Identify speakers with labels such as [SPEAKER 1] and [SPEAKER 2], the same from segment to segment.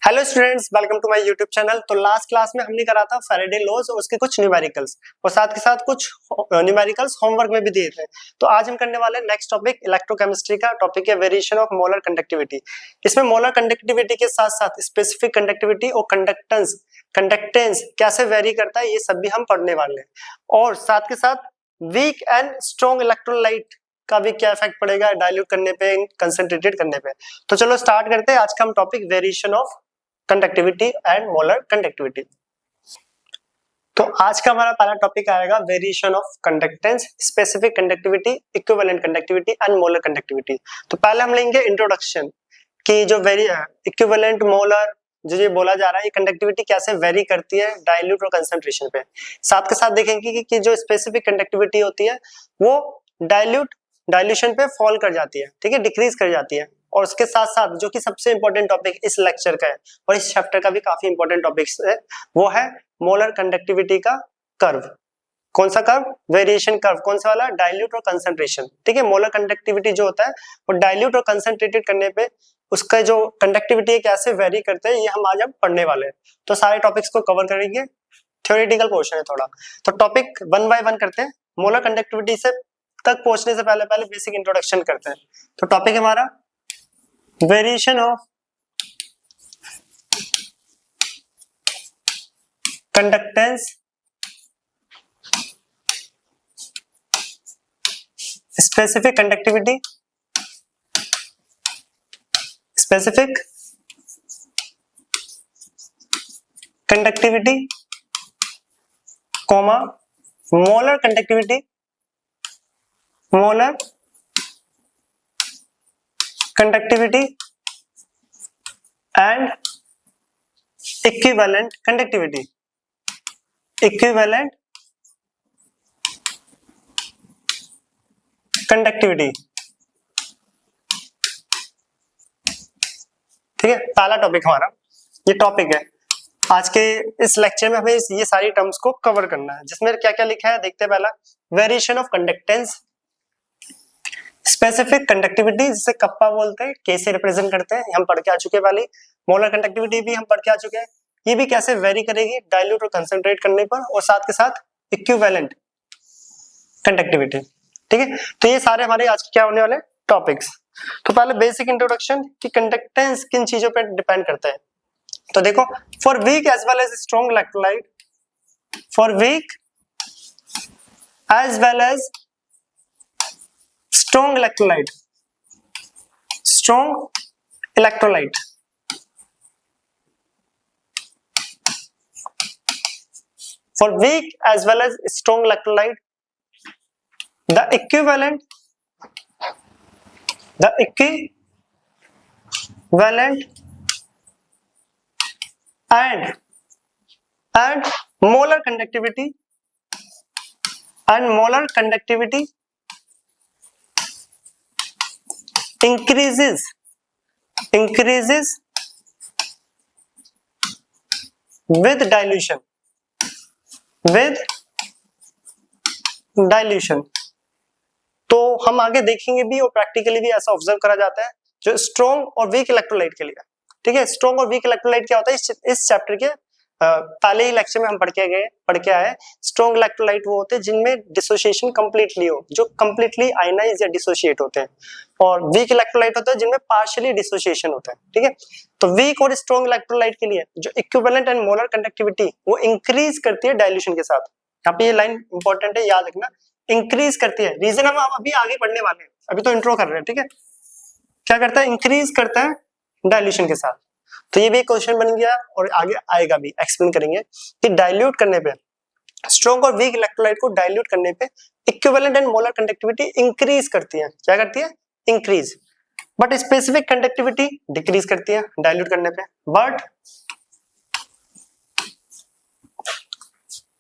[SPEAKER 1] Hello students, welcome to my YouTube channel. तो last class में हमने करा था फैराडे लॉज और उसके कुछ न्यूमेरिकल्स और साथ के साथ कुछ न्यूमेरिकल्स होमवर्क में भी दिए थे। तो आज हम करने वाले हैं नेक्स्ट टॉपिक इलेक्ट्रोकेमिस्ट्री का टॉपिक है वेरिएशन ऑफ मोलर कंडक्टिविटी। इसमें मोलर कंडक्टिविटी के साथ साथ स्पेसिफिक कंडक्टिविटी और कंडक्टेंस कैसे वेरी करता है ये सब भी हम पढ़ने वाले हैं, और साथ के साथ वीक एंड स्ट्रॉन्ग इलेक्ट्रोलाइट का भी क्या इफेक्ट पड़ेगा डाइल्यूट करने पे, कंसंट्रेटेड करने पे। तो चलो स्टार्ट करते हैं आज का हम topic variation of conductivity and molar conductivity. तो आज का हमारा पहला टॉपिक आएगा variation of conductance, specific conductivity, equivalent conductivity and molar conductivity. तो पहले हम लेंगे इंट्रोडक्शन कि जो इक्विवेलेंट मोलर जो ये बोला जा रहा है ये कंडक्टिविटी कैसे वेरी करती है डाइल्यूट और कंसंट्रेशन पे। साथ के साथ देखेंगे कि जो स्पेसिफिक कंडक्टिविटी होती है वो डाइल्यूशन पे फॉल कर जाती है, ठीक है, डिक्रीज कर जाती है। और उसके साथ साथ जो कि सबसे इंपॉर्टेंट टॉपिक इस लेक्चर का है और इस चैप्टर का भी काफी इंपॉर्टेंट टॉपिक है, वो है मोलर कंडक्टिविटी का कर्व। कौन सा कर्व? Variation curve. कौन सा वाला? डाइल्यूट और कंसंट्रेशन, ठीक है। मोलर कंडक्टिविटी जो होता है वो डाइल्यूट और कंसंट्रेटेड करने पे उसका जो कंडक्टिविटी है कैसे वेरी करते हैं ये हम आज पढ़ने वाले हैं। तो सारे टॉपिक्स को कवर करेंगे, थ्योरेटिकल पोर्शन है थोड़ा। तो टॉपिक वन बाय वन करते हैं। मोलर कंडक्टिविटी से तक पहुंचने से पहले बेसिक इंट्रोडक्शन करते हैं। तो टॉपिक हमारा variation of conductance, specific conductivity, comma molar conductivity and equivalent conductivity, ठीक है। पहला टॉपिक हमारा ये टॉपिक है आज के इस लेक्चर में। हमें ये सारी टर्म्स को कवर करना है, जिसमें क्या क्या लिखा है देखते हैं। पहला variation of conductance, specific conductivity जिसे कप्पा बोलते हैं, कैसे रिप्रेजेंट करते हैं हम पढ़ के आ चुके हैं। वाली मोलर कंडक्टिविटी भी हम पढ़ के आ चुके हैं, ये भी कैसे वेरी करेगी डाइल्यूट और कंसंट्रेट करने पर, और साथ के साथ इक्विवेलेंट कंडक्टिविटी, ठीक है। तो ये सारे हमारे आज क्या होने वाले टॉपिक्स। तो पहले बेसिक इंट्रोडक्शन कि कंडक्टेंस किन चीजों पर डिपेंड करता है। तो देखो, for weak as well as strong electrolyte, for weak as well as strong electrolyte, for weak as well as strong electrolyte, the equivalent and molar conductivity increases with dilution, तो हम आगे देखेंगे भी और प्रैक्टिकली भी ऐसा ऑब्जर्व करा जाता है जो स्ट्रॉन्ग और वीक इलेक्ट्रोलाइट के लिए, ठीक है। स्ट्रॉन्ग और वीक इलेक्ट्रोलाइट क्या होता है इस चैप्टर के पहले ही लेक्चर में हम पढ़ के आए। स्ट्रॉन्ग इलेक्ट्रोलाइट वो होते हैं जिनमें डिसोसिएशन कंप्लीटली हो, जो कंप्लीटली आयनाइज या डिसोशिएट होते हैं, और वीक इलेक्ट्रोलाइट होते हैं जिनमें पार्शियली डिसोसिएशन होता है, ठीक है। तो वीक और स्ट्रॉन्ग इलेक्ट्रोलाइट के लिए जो इक्विवेलेंट एंड मोलर कंडक्टिविटी वो इंक्रीज करती है डाइल्यूशन के साथ। यहाँ पे ये लाइन इंपॉर्टेंट है, याद रखना, इंक्रीज करती है। रीजन हम अभी आगे पढ़ने वाले हैं, अभी तो इंट्रो कर रहे हैं, ठीक है। क्या करता है? इंक्रीज करता है डाइल्यूशन के साथ। तो ये भी क्वेश्चन बन गया और आगे आएगा भी, एक्सप्लेन करेंगे कि डाइल्यूट करने पे, स्ट्रॉन्ग और वीक इलेक्ट्रोलाइट को डाइल्यूट करने पे equivalent and molar conductivity increase करती है। क्या करती है? Increase. But specific conductivity decrease करती है डाइल्यूट करने पे। बट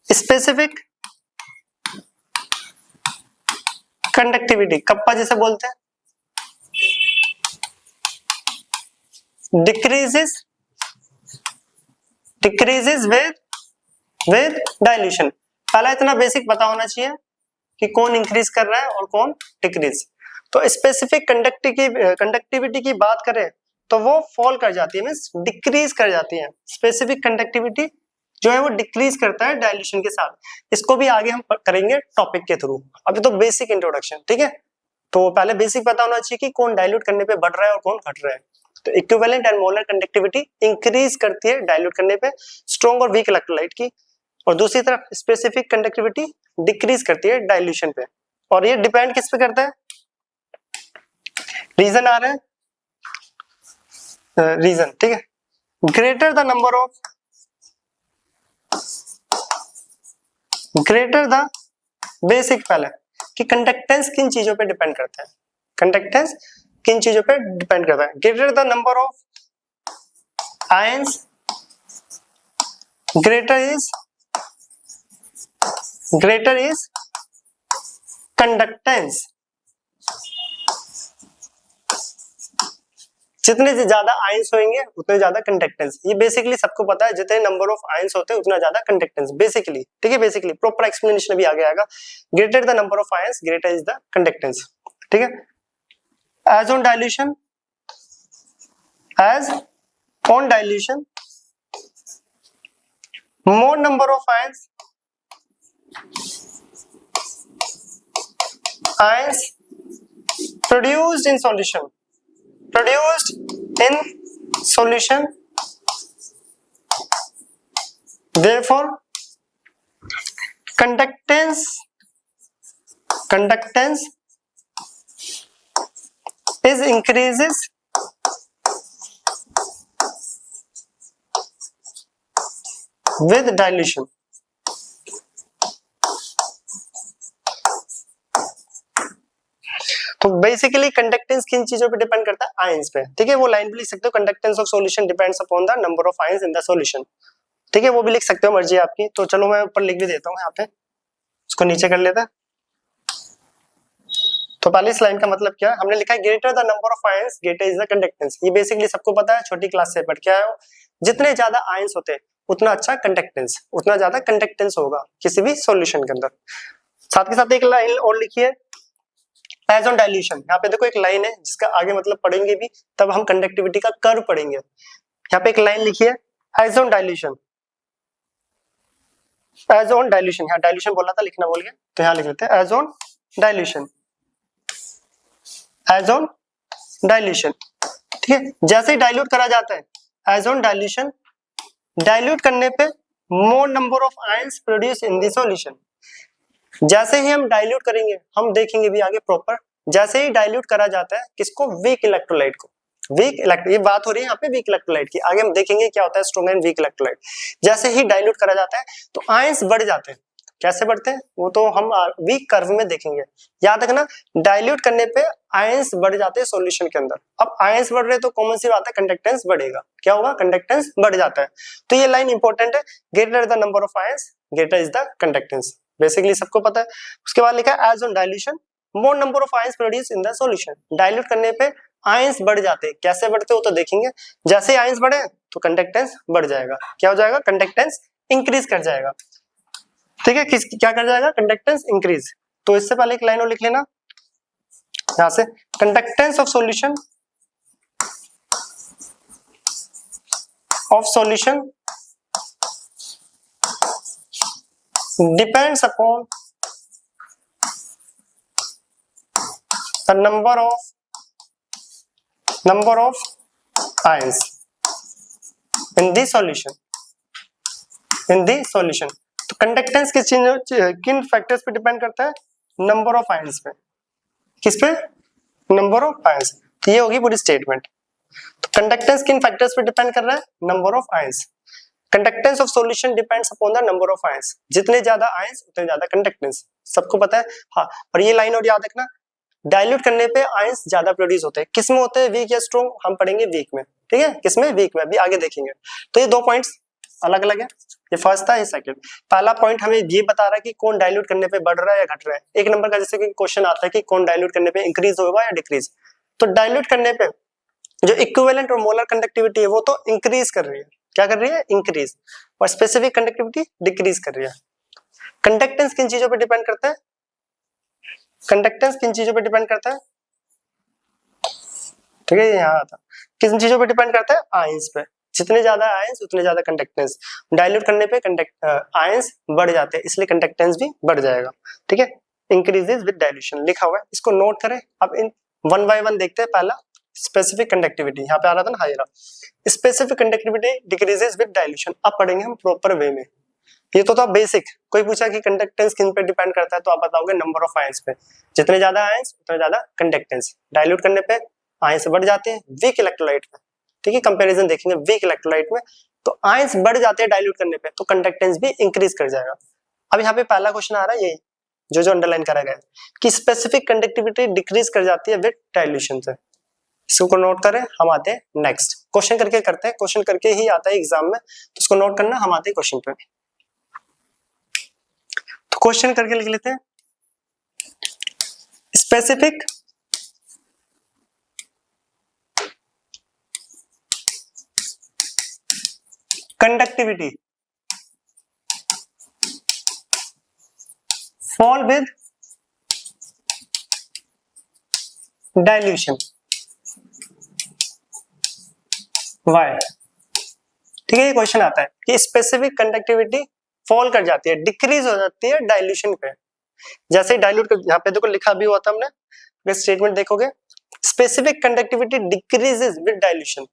[SPEAKER 1] स्पेसिफिक कंडक्टिविटी, कप्पा जिसे बोलते हैं, decreases with dilution। पहला इतना बेसिक पता होना चाहिए कि कौन इंक्रीज कर रहा है और कौन डिक्रीज। तो स्पेसिफिक कंडक्टिविटी की बात करें तो वो फॉल कर जाती है, मींस डिक्रीज कर जाती है। स्पेसिफिक कंडक्टिविटी जो है वो डिक्रीज करता है डाइल्यूशन के साथ। इसको भी आगे हम करेंगे टॉपिक के थ्रू, अभी तो बेसिक इंट्रोडक्शन, ठीक है। तो पहले बेसिक पता होना चाहिए कि कौन डाइल्यूट करने पे बढ़ रहा है और कौन घट रहा है। तो equivalent and molar conductivity increase करती है डाइल्यूट करने पे स्ट्रॉन्ग और वीक इलेक्ट्रोलाइट की, और दूसरी तरफ स्पेसिफिक कंडक्टिविटी डिक्रीज करती है डाइल्यूशन पे। और ये डिपेंड किस पे करता है, रीजन आ रहा है, रीजन, ठीक है। Greater the number of, greater the basic पहले कि कंडक्टेंस किन चीजों पे डिपेंड करता है, कंडक्टेंस किन चीजों पे डिपेंड करता है। Greater the number of ions, greater is conductance। जितने से ज्यादा आयंस होंगे उतने ज्यादा कंडक्टेंस। ये बेसिकली सबको पता है, जितने नंबर ऑफ आयंस होते हैं उतना ज्यादा कंडक्टेंस बेसिकली, ठीक है। बेसिकली प्रॉपर एक्सप्लेनेशन भी आगे आएगा। Greater the number of ions greater is the conductance, ठीक है। As on dilution, as on dilution more number of ions produced in solution, therefore conductance is increases with dilution। तो basically conductance किन चीजों पे depend करता है, ions पे, ठीक है। वो लाइन भी लिख सकते हो, conductance of solution depends upon the number of ions in the solution, ठीक है। वो भी लिख सकते हो, मर्जी आपकी। तो चलो मैं ऊपर लिख भी देता हूँ यहाँ पे, उसको नीचे कर लेता है। तो पहले इस लाइन का मतलब क्या है, हमने लिखा है greater the number of ions greater is the conductance. ये बेसिकली सबको पता है, छोटी क्लास से, बट क्या है, जितने ज्यादा आयंस होते हैं उतना अच्छा कंडक्टेंस, उतना ज्यादा कंडक्टेंस होगा किसी भी सॉल्यूशन के अंदर। साथ के साथ एक लाइन और लिखी है, एज ऑन डाइल्यूशन। यहाँ पे देखो एक लाइन है जिसका आगे मतलब पढ़ेंगे भी, तब हम कंडक्टिविटी का कर्व पढ़ेंगे। यहाँ पे एक लाइन लिखी है, as on dilution, as on dilution. यहाँ डाइल्यूशन बोला था, लिखना बोल गया, तो यहाँ लिख लेते हैं as on dilution, as on dilution, ठीक है। जैसे ही डाइल्यूट करा जाता है, एज ऑन डाइल्यूशन, डाइल्यूट करने पे more number of ions produce in the solution. जैसे ही हम डाइल्यूट करेंगे, हम देखेंगे भी आगे प्रॉपर, जैसे ही डाइल्यूट करा जाता है किसको, वीक इलेक्ट्रोलाइट को, वीक इलेक्ट्रो, ये बात हो रही है यहाँ पे वीक इलेक्ट्रोलाइट की, आगे हम देखेंगे क्या होता है स्ट्रॉन्ग एंड वीक इलेक्ट्रोलाइट। जैसे ही डाइल्यूट करा जाता है तो आयंस बढ़ जाते हैं। कैसे बढ़ते हैं वो तो हम वीक कर्व में देखेंगे। याद रखना, डाइल्यूट करने पे आयंस बढ़ जाते हैं सॉल्यूशन के अंदर। अब आयंस बढ़ रहे तो कॉमन सी बात है, कंडक्टेंस बढ़ेगा। क्या होगा, कंडक्टेंस बढ़ जाता है। तो ये लाइन इंपॉर्टेंट है, greater the number of ions greater is the conductance, basically सबको पता है। उसके बाद लिखा है as on dilution more number of ions produce in the solution. Dilute करने पे आयंस बढ़ जाते हैं। कैसे बढ़ते हो तो देखेंगे, जैसे आयंस बढ़े तो कंडक्टेंस बढ़ जाएगा। क्या हो जाएगा, कंडक्टेंस इंक्रीज कर जाएगा, ठीक है। क्या कर जाएगा, कंडक्टेंस इंक्रीज। तो इससे पहले एक लाइन और लिख लेना यहां से, conductance of solution depends upon the number of ions in the solution, तो कंडक्टेंस किन फैक्टर्स पे डिपेंड करता है, नंबर ऑफ आयंस पे। किस पे, नंबर ऑफ आयंस। तो ये होगी पूरी स्टेटमेंट। तो कंडक्टेंस किन फैक्टर्स पे डिपेंड कर रहा है, number of ions. Conductance of solution depends upon the number of ions. जितने ज्यादा आयंस उतने ज्यादा कंडक्टेंस, सबको पता है। हाँ, और ये लाइन और याद रखना, डाइल्यूट करने पे आयंस ज्यादा प्रोड्यूस होते हैं। किस में होते हैं, वीक या स्ट्रॉन्ग, हम पढ़ेंगे वीक में, ठीक है। किसमें, वीक में, अभी आगे देखेंगे। तो ये दो पॉइंट्स अलग अलग है, ये फर्स्ट था, ये सेकंड। पहला पॉइंट हमें ये बता रहा है कि कौन डाइल्यूट करने पे बढ़ रहा है या घट रहा है। एक नंबर का जैसे कि क्वेश्चन आता है कि कौन डाइल्यूट करने पे इंक्रीज होगा या डिक्रीज। तो डाइल्यूट करने पे जो इक्विवेलेंट और मोलर कंडक्टिविटी है वो तो इंक्रीज कर रही है। क्या कर रही है, इंक्रीज। और स्पेसिफिक कंडक्टिविटी डिक्रीज कर रही है। कंडक्टेंस किन चीजों पे डिपेंड करता है, कंडक्टेंस किन चीजों पे डिपेंड करता है, ठीक है। यहाँ आता किन चीजों पे डिपेंड करता है? आयंस पे। जितने ज्यादा आयंस उतने ज्यादा कंडक्टेंस। डाइल्यूट करने पे आयंस बढ़ जाते हैं, इसलिए कंडक्टेंस भी बढ़ जाएगा। ठीक है, इंक्रीजेस विद डाइल्यूशन लिखा हुआ है, इसको नोट करें। अब इन वन बाय वन देखते हैं। पहला स्पेसिफिक कंडक्टिविटी, यहाँ पे आ रहा था ना हाईरा। Specific conductivity decreases with dilution. अब पढ़ेंगे हम प्रॉपर वे में। ये तो था बेसिक। कोई पूछा कि कंडक्टेंस किन पे डिपेंड करता है, तो आप बताओगे नंबर ऑफ आयंस पे। जितने ज्यादा आयंस उतने ज्यादा कंडक्टेंस। डाइल्यूट करने पे आयंस बढ़ जाते हैं वीक इलेक्ट्रोलाइट में। ठीक है, कंपैरिजन देखेंगे वीक इलेक्ट्रोलाइट में, तो आयंस बढ़ जाते हैं डाइल्यूट करने पे, तो कंडक्टेंस भी इंक्रीज कर जाएगा। अब यहाँ पे पहला क्वेश्चन आ रहा है, ये जो अंडरलाइन करा गया है कि स्पेसिफिक कंडक्टिविटी डिक्रीज कर जाती है विद डाइल्यूशन से। इसको नोट करें। हम आते हैं नेक्स्ट क्वेश्चन करके करते हैं, क्वेश्चन करके ही आता है एग्जाम में, तो उसको नोट करना। हम आते हैं क्वेश्चन पे, तो क्वेश्चन करके लिख लेते हैं। Specific conductivity fall with dilution. Why? ठीक है, ये क्वेश्चन आता है कि स्पेसिफिक कंडक्टिविटी फॉल कर जाती है, डिक्रीज हो जाती है डाइल्यूशन पे। जैसे ही डाइल्यूट कर, यहाँ पे देखो लिखा भी हुआ था हमने, अगर स्टेटमेंट देखोगे specific conductivity decreases with dilution.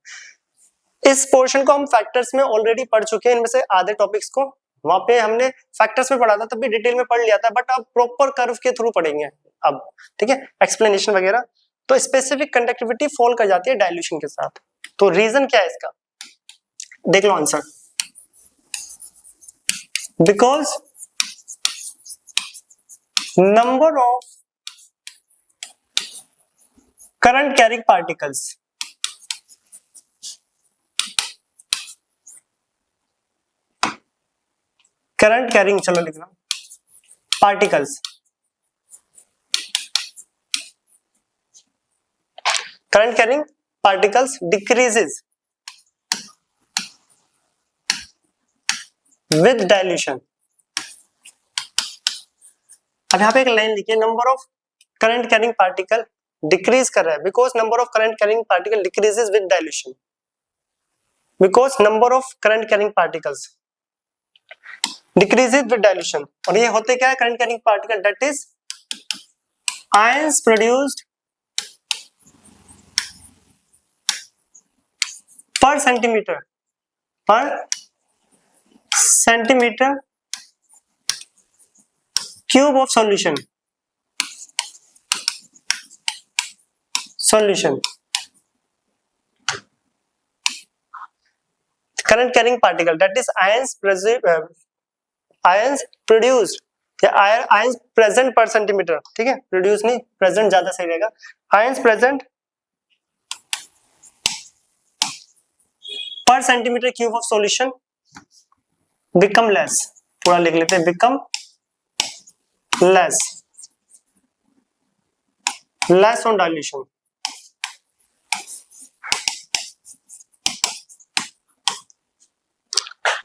[SPEAKER 1] इस पोर्शन को हम फैक्टर्स में ऑलरेडी पढ़ चुके हैं, इनमें से आधे टॉपिक्स को वहां पे हमने फैक्टर्स में पढ़ा था, तब भी डिटेल में पढ़ लिया था, बट अब प्रॉपर कर्व के थ्रू पढ़ेंगे अब। ठीक है, एक्सप्लेनेशन वगैरह। तो स्पेसिफिक कंडक्टिविटी फॉल कर जाती है डाइल्यूशन के साथ, तो रीजन क्या है इसका? देख लो answer. Because number of current carrying particles current carrying, चलो लिखना particles, current carrying particles decreases with dilution. अब यहाँ पे एक लाइन लिखिए, number of current carrying particle decrease कर रहा है because number of current carrying particle decreases with dilution. Because number of current carrying particles decreases with dilution. और ये होते क्या है current carrying particle? That is ions produced पर centimetre cube of solution. Current carrying particle that is ions produced या ions present पर centimetre. ठीक है, प्रोड्यूस नहीं, प्रेजेंट ज्यादा सही रहेगा। आयंस प्रेजेंट पर centimetre cube of solution become less. पूरा लिख लेते हैं, बिकम लेस ऑन डाइल्यूशन।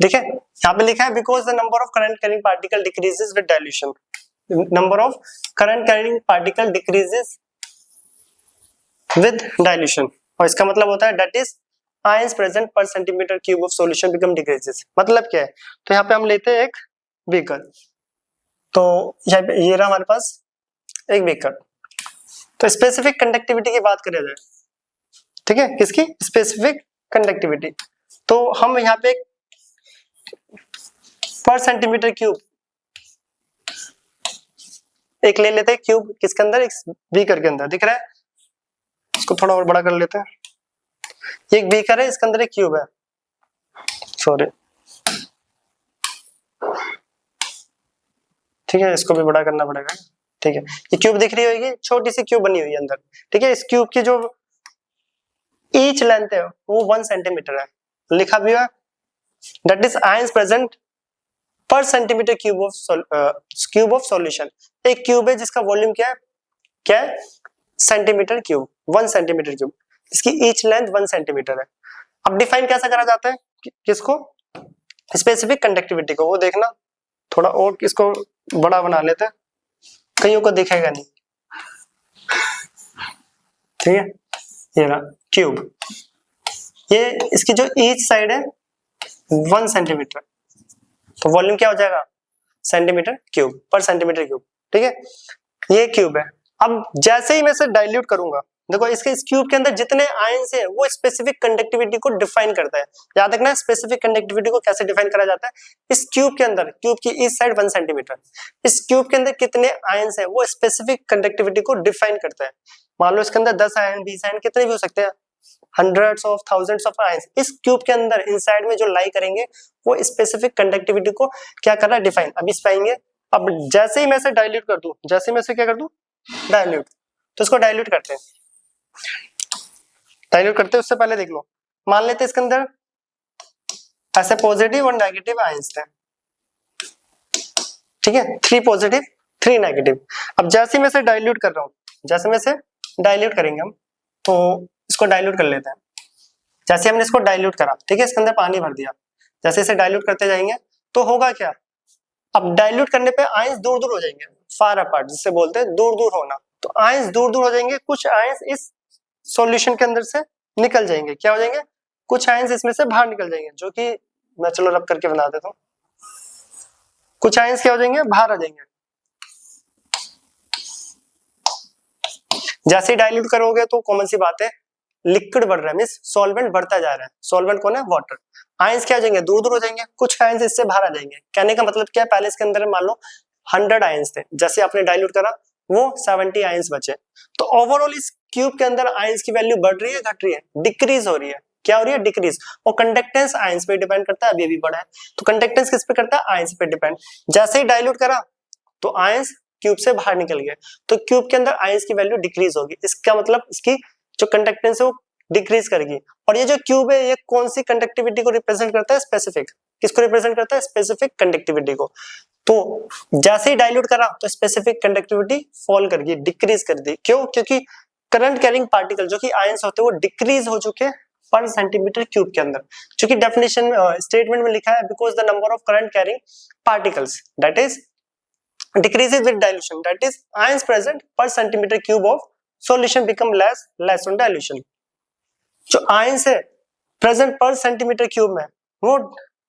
[SPEAKER 1] ठीक है, यहाँ पे लिखा है because the number of current carrying particle decreases with dilution. Number of current carrying particle decreases with dilution, और इसका मतलब होता है दैट इज आयंस प्रेजेंट पर centimetre cube of solution become decreases. मतलब क्या है? तो यहाँ पे हम लेते हैं एक बीकर, तो ये रहा हमारे पास एक बीकर। तो स्पेसिफिक कंडक्टिविटी की बात करें जाए, ठीक है, किसकी? Specific conductivity. तो हम यहाँ पे पर सेंटीमीटर क्यूब एक ले लेते हैं, क्यूब किसके अंदर? एक बीकर के अंदर। दिख रहा है? इसको थोड़ा और बड़ा कर लेते हैं। ये एक बीकर है, इसके अंदर एक क्यूब है, सॉरी, ठीक है, इसको भी बड़ा करना पड़ेगा। ठीक है, ये क्यूब दिख रही होगी, छोटी सी क्यूब बनी हुई है अंदर। ठीक है, इस क्यूब की जो ईच लेंथ है वो 1 सेंटीमीटर है। लिखा भी हुआ दैट इज आयंस प्रेजेंट पर सेंटीमीटर क्यूब ऑफ सॉल्यूशन। एक क्यूब है जिसका वॉल्यूम क्या है? सेंटीमीटर क्यूब, 1 सेंटीमीटर क्यूब, इसकी ईच लेंथ 1 सेंटीमीटर है। अब डिफाइन कैसा करा जाता है? किसको? स्पेसिफिक कंडक्टिविटी को। वो देखना थोड़ा और इसको बड़ा बना लेते हैं, कईयों को दिखेगा नहीं। ठीक है, ये रहा क्यूब। ये इसकी जो ईच साइड है 1 सेंटीमीटर, तो वॉल्यूम क्या हो जाएगा सेंटीमीटर क्यूब पर सेंटीमीटर क्यूब। ठीक है, ये क्यूब है। अब जैसे ही मैं इसे डाइल्यूट करूंगा, देखो इसके इस क्यूब के अंदर जितने आयंस है वो स्पेसिफिक कंडक्टिविटी को डिफाइन करता है। याद रखना स्पेसिफिक कंडक्टिविटी को कैसे डिफाइन करा जाता है। इस क्यूब के अंदर, क्यूब की इस साइड 1 सेंटीमीटर, इस क्यूब के अंदर कितने आयंस है वो स्पेसिफिक कंडक्टिविटी को डिफाइन करता है। मान लो इसके अंदर 10 आयन 20 आयन कितने भी हो सकते हैं, hundreds of thousands of ions इस क्यूब के अंदर इनसाइड में जो लाई करेंगे वो स्पेसिफिक कंडक्टिविटी को क्या कर रहा है डिफाइन। अभी इस पाएंगे। अब जैसे ही मैं इसे डाइल्यूट कर दूं, जैसे ही मैं इसे क्या कर दूं डाइल्यूट, तो इसको डाइल्यूट करते हैं। डाइल्यूट करते हैं उससे पहले देख लो, मान लेते हैं इसके अंदर ऐसे पॉजिटिव और नेगेटिव आयंस थे। ठीक है, 3 पॉजिटिव 3 नेगेटिव। अब जैसे मैं इसे डाइल्यूट कर रहा हूं, जैसे मैं इसे डाइल्यूट करेंगे हम, तो इसको डाइल्यूट कर लेते हैं। जैसे हमने इसको डाइल्यूट करा, ठीक है, इसके अंदर पानी भर दिया, जैसे इसे डाइल्यूट करते जाएंगे तो होगा क्या, अब डाइल्यूट करने पे आयंस दूर दूर हो जाएंगे, फार अपार्ट जिसे बोलते हैं दूर दूर होना। तो आयंस दूर दूर हो जाएंगे, कुछ आयंस इस सॉल्यूशन के अंदर से निकल जाएंगे। क्या हो जाएंगे, कुछ आयंस इसमें से बाहर निकल जाएंगे, जो कि मैं चलो रब करके बना देता हूं। कुछ आयंस क्या हो जाएंगे, बाहर आ जाएंगे। जैसे ही डाइल्यूट करोगे तो कॉमन सी बात है, लिक्विड बढ़ रहा है, मींस सॉल्वेंट बढ़ता जा रहा है। सॉल्वेंट कौन है, वाटर। आयंस क्या हो जाएंगे, दूर दूर हो जाएंगे, कुछ आयंस इससे बाहर आ जाएंगे। कहने का मतलब क्या है, पहले इसके अंदर मान लो 100 आयंस थे, जैसे आपने डाइल्यूट करा वो 70 आयंस बचे। तो ओवरऑल इस क्यूब के अंदर आयंस की वैल्यू बढ़ रही है घट रही है, डिक्रीज हो रही है। क्या हो रही है, डिक्रीज। और कंडक्टेंस आयंस पे डिपेंड करता है, अभी भी बढ़ा है, तो कंडक्टेंस किस पे करता है, आयंस पे डिपेंड। जैसे ही डाइल्यूट करा तो आयंस क्यूब से बाहर निकल गए, तो क्यूब के अंदर आयंस की वैल्यू डिक्रीज होगी। इसका मतलब इसकी जो कंडक्टेंस है वो डिक्रीज करेगी। और ये जो क्यूब है ये कौन सी कंडक्टिविटी को रिप्रेजेंट करता है, स्पेसिफिक। किसको रिप्रेजेंट करता है, स्पेसिफिक कंडक्टिविटी को। तो जैसे ही डाइल्यूट करा तो स्पेसिफिक कंडक्टिविटी फॉल कर गई, डिक्रीज कर दी। क्यों, क्योंकि करंट कैरिंग पार्टिकल जो कि आयंस होते हैं वो डिक्रीज हो चुके पर सेंटीमीटर क्यूब के अंदर। क्योंकि डेफिनेशन स्टेटमेंट में लिखा है, because the number of current carrying particles that is decreases with dilution, that is ions present per centimeter cube of solution become less on dilution। जो आयंस है प्रेजेंट पर centimetre cube में वो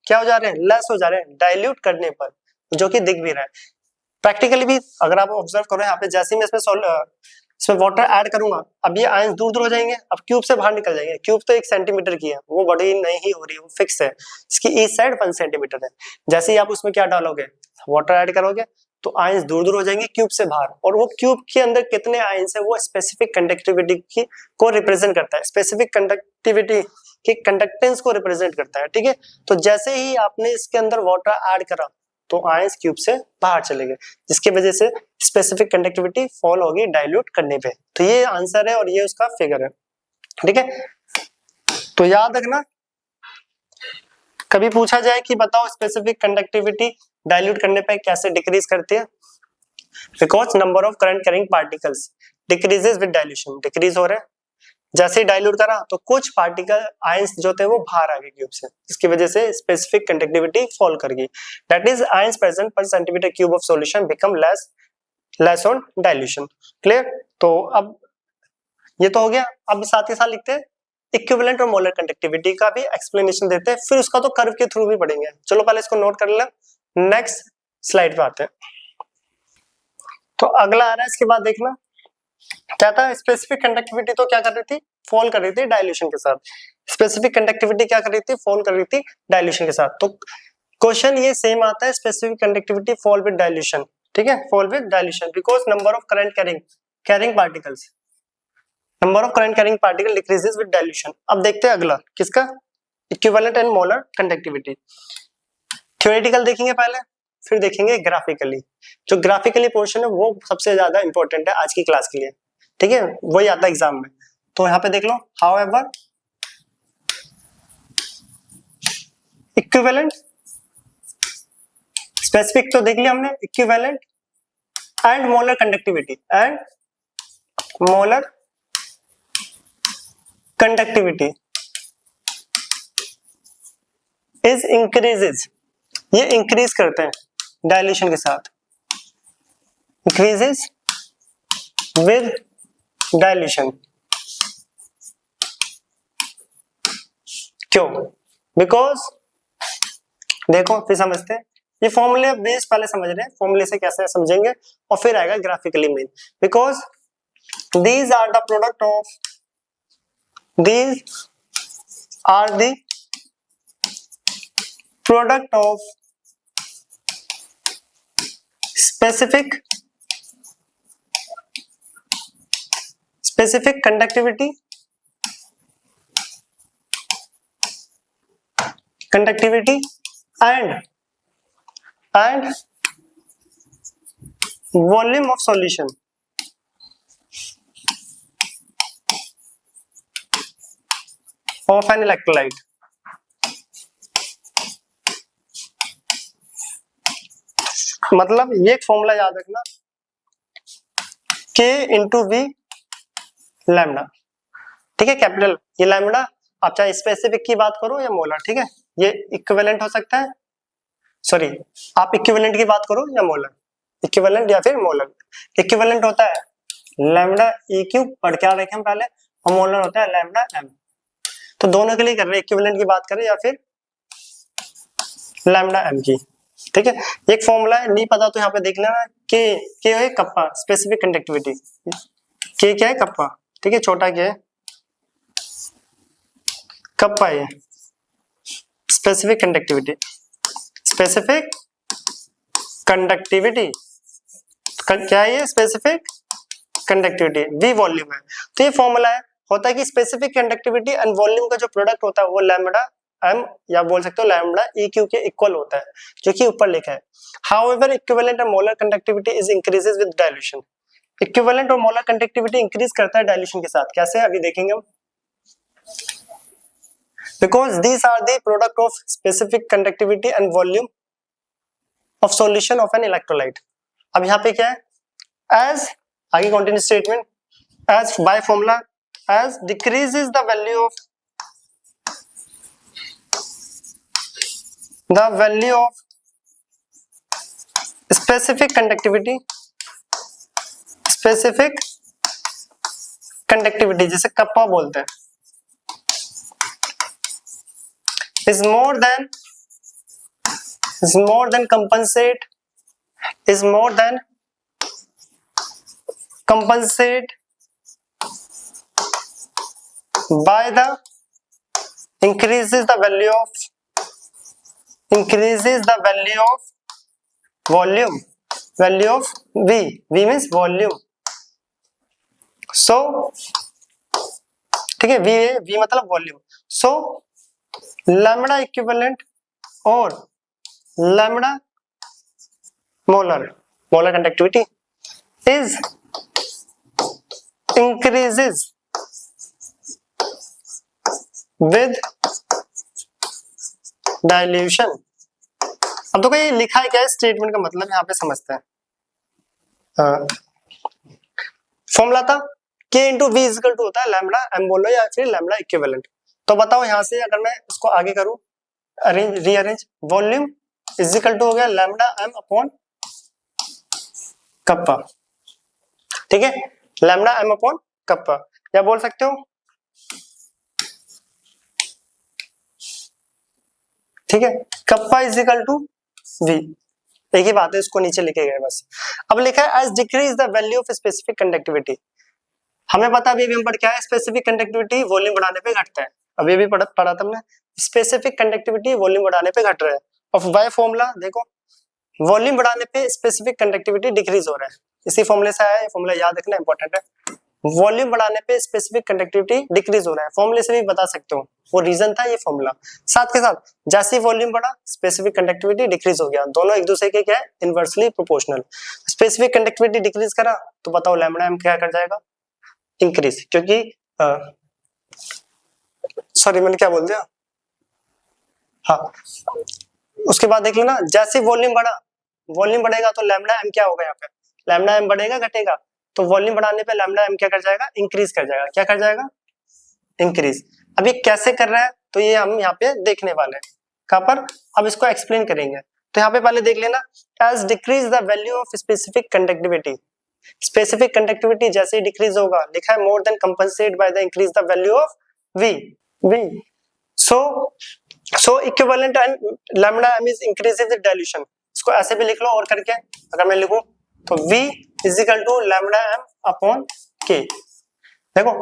[SPEAKER 1] क्या हो जा रहे हैं, लेस हो जा रहे हैं डाइल्यूट करने पर, जो कि दिख भी रहा है प्रैक्टिकली भी। अगर आप ऑब्जर्व करो यहाँ पे, जैसे ही मैं इसमें वाटर ऐड करूंगा, अब ये आयंस दूर दूर हो जाएंगे, अब क्यूब से बाहर निकल जाएंगे। क्यूब तो 1 सेंटीमीटर की है, वो बड़ी नहीं हो रही, वो फिक्स है। इसकी ईच साइड 1 सेंटीमीटर है। जैसे ही आप उसमें क्या डालोगे, वाटर ऐड करोगे, तो आयंस दूर दूर हो जाएंगे क्यूब से बाहर। और वो क्यूब के अंदर कितने आयंस है वो स्पेसिफिक कंडक्टिविटी की को रिप्रेजेंट करता है, स्पेसिफिक कंडक्टिविटी के कंडक्टेंस को रिप्रेजेंट करता है। ठीक है, तो जैसे ही आपने इसके अंदर वाटर ऐड करा तो आयंस क्यूब से बाहर चले गए, जिसकी वजह से स्पेसिफिक कंडक्टिविटी फॉल होगी डाइल्यूट करने पे। तो ये आंसर है और ये उसका फिगर है। ठीक है, तो याद रखना, कभी पूछा जाए कि बताओ स्पेसिफिक कंडक्टिविटी डाइल्यूट करने पे कैसे डिक्रीज करती है, because number of current carrying particles decreases with dilution, decrease हो रहे हैं। जैसे ही डाइल्यूट करा तो कुछ पार्टिकल आयंस जो थे वो बाहर आ गए क्यूब से, इसकी वजह से स्पेसिफिक कंडक्टिविटी फॉल कर गई। दैट इज आयंस प्रेजेंट पर centimetre cube of solution become less on dilution. Clear. तो अब ये तो हो गया। अब साथ ही साथ लिखते हैं इक्विवेलेंट और मोलर कंडक्टिविटी का भी एक्सप्लेनेशन देते हैं, फिर उसका तो कर्व के थ्रू भी पढ़ेंगे। चलो पहले इसको नोट कर ले, नेक्स्ट स्लाइड पे आते हैं। तो अगला आ रहा है, इसके बाद देखना क्या था, स्पेसिफिक कंडक्टिविटी तो क्या कर रही थी, फॉल कर रही थी डाइल्यूशन के साथ। स्पेसिफिक कंडक्टिविटी क्या कर रही थी, फॉल कर रही थी डाइल्यूशन के साथ। तो क्वेश्चन ये सेम आता है, specific conductivity fall with dilution. ठीक है, fall with dilution because number of current carrying particles, number of current carrying particle decreases with dilution. अब देखते हैं अगला किसका, equivalent and molar conductivity. Theoretical देखेंगे पहले, फिर देखेंगे ग्राफिकली। जो ग्राफिकली पोर्शन है वो सबसे ज्यादा इंपॉर्टेंट है आज की क्लास के लिए। ठीक है, वही आता है एग्जाम में। तो यहाँ पे देख लो, हाउएवर इक्विवेलेंट, स्पेसिफिक तो देख लिया हमने, equivalent and molar conductivity, and molar conductivity is increases, ये इंक्रीज करते हैं डायल्यूशन के साथ, इंक्रीजेज विद डायल्यूशन। क्यों? बिकॉज देखो फिर समझते हैं, ये फॉर्मूले बेस पहले समझ रहे हैं, फॉर्मूले से कैसे समझेंगे और फिर आएगा graphically mean. Because these are the product of specific conductivity and volume of solution of an electrolyte. मतलब ये एक फॉर्मूला याद रखना, K इंटू वी लैम्डा, ठीक है, कैपिटल ये लैम्डा, आप चाहे स्पेसिफिक की बात करो या मोलर, ठीक है, ये इक्विवेलेंट हो सकता है, सॉरी आप इक्विवेलेंट की बात करो या मोलर, इक्विवेलेंट या फिर मोलर। इक्विवेलेंट होता है लैम्डा ई क्यूब, पढ़ के आ रखे हम पहले, और मोलर होता है लैम्डा एम। तो दोनों के लिए कर रहे हैं, इक्विवेलेंट की बात करें या फिर लैम्डा एम की, ठीक है। एक फॉर्मूला है, नहीं पता तो यहाँ पे देख लेना, के है कप्पा, स्पेसिफिक कंडक्टिविटी, के क्या है कप्पा, ठीक है, छोटा क्या है कप्पा है, स्पेसिफिक कंडक्टिविटी, स्पेसिफिक कंडक्टिविटी क्या है ये, स्पेसिफिक कंडक्टिविटी, वी वॉल्यूम है। तो ये फॉर्मूला है, होता है कि स्पेसिफिक कंडक्टिविटी एंड वॉल्यूम का जो प्रोडक्ट होता है वो लैम्डा एम या बोल सकते हो लैम्डा ई क्यू के इक्वल होता है, जो कि ऊपर लिखा है। However equivalent and molar conductivity is increases with dilution. Equivalent और मोलर कंडक्टिविटी इंक्रीज करता है डाइल्यूशन के साथ, कैसे अभी देखेंगे हम। Because these are the product of specific conductivity and volume of solution of an electrolyte. अब यहाँ पे क्या है, एज आगे continuous statement, as by formula as decreases the value of specific conductivity जिसे कप्पा बोलते हैं, is more than compensate by the increases the value of volume of v means volume, so ठीक है, v मतलब volume, so lambda equivalent और lambda molar conductivity is increases with dilution। अब तो कोई लिखा है क्या है, स्टेटमेंट का मतलब यहाँ पे समझते हैं। फॉर्मूला था K into V equal to होता है लैम्डा एम बोलो या फिर लैम्डा इक्विवेलेंट। तो बताओ यहाँ से अगर मैं इसको आगे करूं, रीअरेंज, वॉल्यूम इजिकल टू हो गया लैम्डा एम अपॉन कप्पा, ठीक है, लैम्डा एम अपॉन कप्पा, या बोल सकते हो, ठीक है, कप्पा इजिकल टू वी, एक ही बात है, इसको नीचे लिखे गए बस। अब लिखा है as decrease the value of specific conductivity. हमें पता अभी हम पढ़ क्या है, स्पेसिफिक कंडक्टिविटी वॉल्यूम बढ़ाने पे घटता है, अभी भी पढ़ा था हमने, स्पेसिफिक कंडक्टिविटी वॉल्यूम बढ़ाने पे घट रहा है, और बाय फॉर्मूला देखो वॉल्यूम बढ़ाने पे स्पेसिफिक कंडक्टिविटी डिक्रीज हो रहा है, इसी फॉर्मूले से आया है, फॉर्मूला याद रखना इंपॉर्टेंट है। वॉल्यूम बढ़ाने पे स्पेसिफिक कंडक्टिविटी डिक्रीज हो रहा है, फॉर्मूले से भी बता सकते हो, वो रीजन था ये फॉर्मूला। साथ के साथ जैसे वॉल्यूम बढ़ा स्पेसिफिक कंडक्टिविटी डिक्रीज हो गया, दोनों एक दूसरे के क्या है, inversely proportional. Specific conductivity decrease करा तो बताओ लैम्डा एम क्या कर जाएगा, इंक्रीज, क्योंकि सॉरी मैंने क्या बोल दिया, हाँ उसके बाद देख लेना, जैसे वॉल्यूम बढ़ेगा तो लैम्डा एम क्या होगा, यहाँ पे लैम्डा एम बढ़ेगा घटेगा, तो वॉल्यूम बढ़ाने पे लैम्डा एम क्या कर जाएगा, इंक्रीज कर जाएगा, क्या कर जाएगा, इंक्रीज। अब ये कैसे कर रहा है, तो ये हम यहाँ पे देखने वाले हैं, कहाँ पर, अब इसको एक्सप्लेन करेंगे। तो यहाँ पे पहले देख लेना, as decrease the value of specific conductivity, specific conductivity जैसे ही डिक्रीज होगा, लिखा है more than compensate by the increase the value of V. So equivalent and lambda m is increasing the dilution. इसको ऐसे भी लिख लो और करके, अगर मैं लिखूं तो v is equal to lambda m upon k। देखो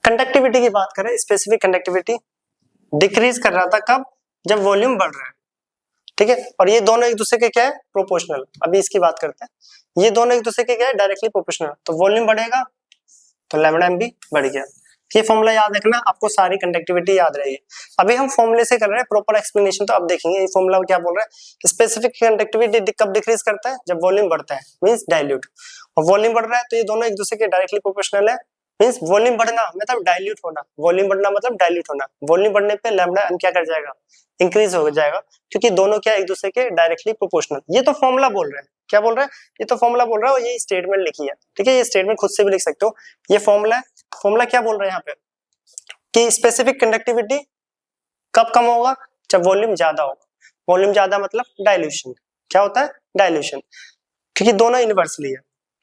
[SPEAKER 1] कंडक्टिविटी की बात करें, स्पेसिफिक कंडक्टिविटी डिक्रीज कर रहा था कब, जब वॉल्यूम बढ़ रहा है, ठीक है। और ये दोनों एक दूसरे के क्या है, प्रोपोर्शनल। अभी इसकी बात करते हैं, ये दोनों एक दूसरे के क्या है, डायरेक्टली प्रोपोर्शनल। तो वॉल्यूम बढ़ेगा तो लैम्डा m भी बढ़ गया। ये फॉर्मूला याद रखना, आपको सारी कंडक्टिविटी याद रहेगी। अभी हम फॉर्मूले से कर रहे हैं प्रॉपर एक्सप्लेनेशन, तो अब देखेंगे ये फॉर्मूला क्या बोल रहा है। स्पेसिफिक कंडक्टिविटी कब डिक्रीज करता है, जब वॉल्यूम बढ़ता है, मींस डाइल्यूट। और वॉल्यूम बढ़ रहा है तो ये दोनों एक दूसरे के डायरेक्टली प्रोपोर्शनल है, मींस वॉल्यूम बढ़ना मतलब डाइल्यूट होना, वॉल्यूम बढ़ना मतलब डाइल्यूट होना। वॉल्यूम बढ़ने पे लैम्डा m क्या कर जाएगा, इंक्रीज हो जाएगा, क्योंकि दोनों क्या एक दूसरे के डायरेक्टली प्रोपोर्शनल। ये तो फॉर्मूला बोल रहा है, क्या बोल रहा है, ये तो फॉर्मूला बोल रहा है, और ये स्टेटमेंट लिखी है, ठीक है। ये स्टेटमेंट खुद से भी लिख सकते हो, ये फॉर्मूला है। फॉर्मूला क्या बोल रहा है यहाँ पे कि स्पेसिफिक कंडक्टिविटी कब कम होगा, जब वॉल्यूम ज्यादा होगा। वॉल्यूम ज्यादा मतलब डाइल्यूशन। क्या होता है, डाइल्यूशन, क्योंकि दोनों इनवर्सली है।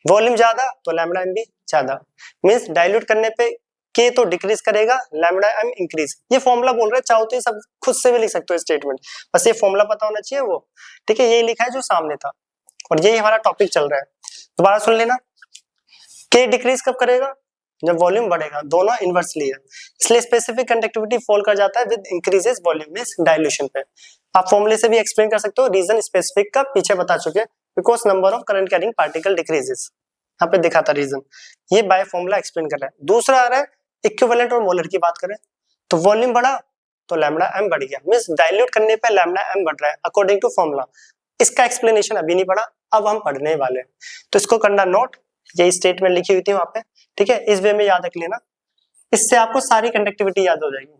[SPEAKER 1] वॉल्यूम ज्यादा तो लैम्डा m भी ज्यादा, मींस डाइल्यूट करने पे k तो डिक्रीज करेगा, लैम्डा m इंक्रीज। ये फॉर्मूला बोल रहे हैं, चाहो तो ये सब खुद से भी लिख सकते हो स्टेटमेंट, बस ये फॉर्मूला पता होना चाहिए वो, ठीक है। यही लिखा है जो सामने था, और यही हमारा टॉपिक चल रहा है। दोबारा सुन लेना, k डिक्रीज कब करेगा, जब वॉल्यूम बढ़ेगा, दोनों इनवर्सली है, इसलिए स्पेसिफिक कंडक्टिविटी फॉल कर जाता है with increases volume, means dilution पे। आप फॉर्मूले से भी एक्सप्लेन कर सकते हो, रीजन स्पेसिफिक का पीछे बता चुके हैं, because number of current carrying particle decreases, यहाँ पे दिखा था रीजन, ये बाय फॉर्मूला एक्सप्लेन कर रहा है। दूसरा आ रहा है इक्विवेलेंट और मोलर की बात करें तो वॉल्यूम बढ़ा तो लैम्डा m बढ़ गया, मींस डाइल्यूट करने पे लैम्डा m बढ़ रहा है अकॉर्डिंग टू फॉर्मूला। इसका एक्सप्लेनेशन अभी नहीं पढ़ा, अब हम पढ़ने वाले हैं, तो इसको करना नोट, यही स्टेटमेंट लिखी हुई थी वहां पे, ठीक है। इस वे में याद रख लेना, इससे आपको सारी कंडक्टिविटी याद हो जाएगी।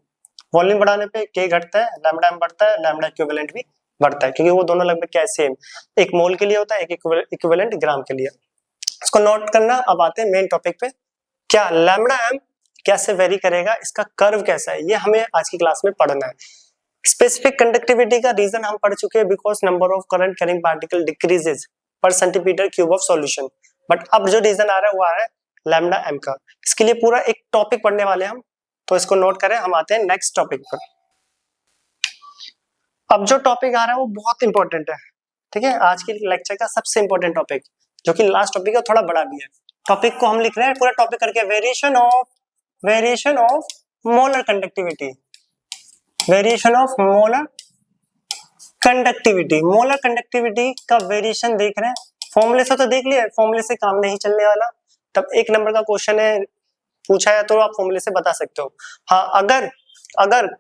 [SPEAKER 1] वॉल्यूम बढ़ाने पे k घटता है, लैम्डा m बढ़ता है, लैम्डा इक्विवेलेंट भी बढ़ता है, क्योंकि वो दोनों लगभग क्या सेम, एक मोल के लिए होता है, एक इक्विवेलेंट ग्राम के लिए। इसको नोट करना। अब आते हैं मेन टॉपिक पे, क्या लैम्डा m कैसे वेरी करेगा, इसका कर्व कैसा है, ये हमें आज की क्लास में पढ़ना है। स्पेसिफिक कंडक्टिविटी का रीजन हम पढ़ चुके हैं, because number of current carrying particle decreases per centimetre cube of solution. But अब जो रीजन आ रहा है वो आ रहा है लैम्डा m का। इसके लिए पूरा एक टॉपिक पढ़ने वाले हम, तो इसको नोट करें। हम आते हैं नेक्स्ट टॉपिक पर। अब जो टॉपिक आ रहा है वो बहुत इंपॉर्टेंट है, ठीक है, आज के लेक्चर का सबसे इंपॉर्टेंट टॉपिक, जो कि लास्ट टॉपिक है, थोड़ा बड़ा भी है। टॉपिक को हम लिख रहे हैं पूरा टॉपिक करके, variation of molar conductivity, variation of molar conductivity. Molar conductivity का वेरिएशन देख रहे हैं, फॉर्मूले से तो देख लिया, फॉर्मूले से काम नहीं चलने वाला, तब एक नंबर का क्वेश्चन है पूछा है तो आप फॉर्मूले से बता सकते हो। हाँ, अगर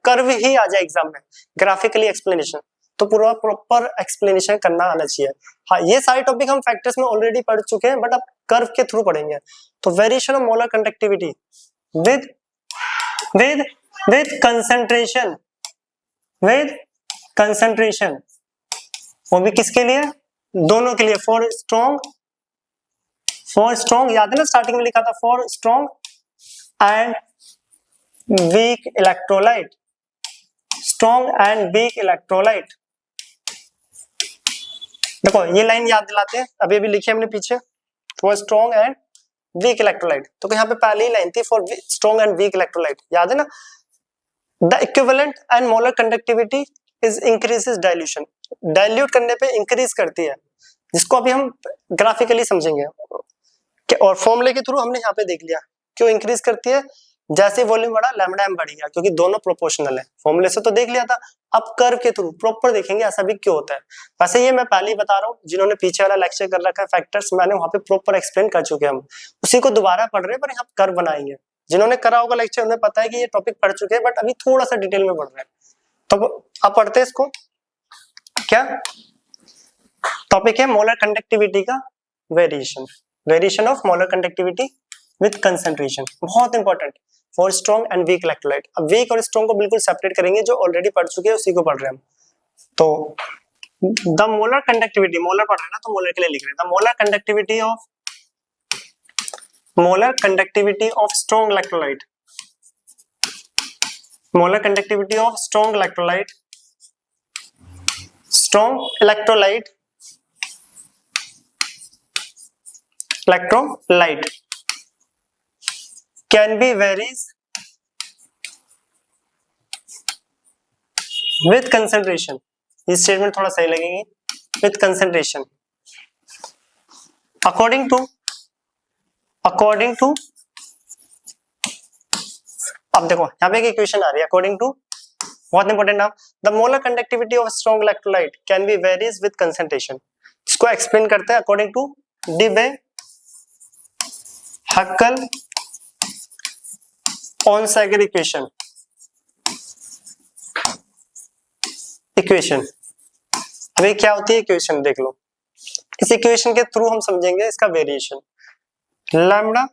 [SPEAKER 1] कर्व ही आ जाए एग्जाम में, ग्राफिकली एक्सप्लेनेशन, तो पूरा प्रॉपर एक्सप्लेनेशन करना आना चाहिए। हाँ, ये सारे टॉपिक हम फैक्टर्स में ऑलरेडी पढ़ चुके हैं, बट अब कर्व के थ्रू पढ़ेंगे। तो variation of molar conductivity with concentration, वो भी किसके लिए, दोनों के लिए। फॉर स्ट्रॉन्ग याद है ना, स्टार्टिंग में लिखा था for strong and weak electrolyte, strong and weak electrolyte. देखो ये लाइन याद दिलाते हैं, अभी अभी लिखी हमने पीछे, for strong and weak electrolyte. तो यहाँ पे पहले ही लाइन थी for strong and weak electrolyte, याद है ना। The equivalent and molar conductivity is increases dilution, dilute करने पे इंक्रीज करती है, जिसको अभी हम ग्राफिकली समझेंगे। और फॉर्मूले के थ्रू हमने यहाँ पे देख लिया क्यों इंक्रीज करती है, जैसे वॉल्यूम बढ़ा लैम्डा m बढ़ गया, क्योंकि दोनों प्रोपोर्शनल है। फॉर्मूले से तो देख लिया था, अब कर्व के थ्रू प्रॉपर देखेंगे ऐसा भी क्यों होता है। वैसे ये मैं पहले ही बता रहा हूँ, जिन्होंने पीछे वाला लेक्चर कर रखा है फैक्टर्स, मैंने वहाँ पे प्रॉपर एक्सप्लेन कर चुके हैं, हम उसी को दोबारा पढ़ रहे हैं, पर यहाँ कर्व बनाएंगे। जिन्होंने करा होगा लेक्चर उन्हें पता है कि ये टॉपिक पढ़ चुके हैं, बट अभी थोड़ा सा डिटेल में पढ़ रहे हैं। तो अब पढ़ते हैं इसको। क्या टॉपिक है, मोलर कंडक्टिविटी का variation, variation of molar conductivity with concentration, बहुत important, for strong and weak electrolyte. अब वीक और स्ट्रॉन्ग को बिल्कुल सेपरेट करेंगे, जो ऑलरेडी पढ़ चुके हैं उसी को पढ़ रहे हैं हम। तो द मोलर कंडक्टिविटी, मोलर पढ़ रहे हैं ना, तो मोलर के लिए लिख रहे हैं, the molar conductivity of strong electrolyte, molar conductivity of strong electrolyte can be varies with concentration, ये स्टेटमेंट थोड़ा सही लगेगी, विथ कंसंट्रेशन अकॉर्डिंग टू अब देखो यहाँ पे एक इक्वेशन आ रही है अकॉर्डिंग टू, बहुत इंपॉर्टेंट नाम, the molar conductivity of strong electrolyte can be varies with concentration. इसको एक्सप्लेन करते हैं according to डीबे Huckel Onsager equation. अभी क्या होती है इक्वेशन देख लो, इस इक्वेशन के थ्रू हम समझेंगे इसका variation. Lambda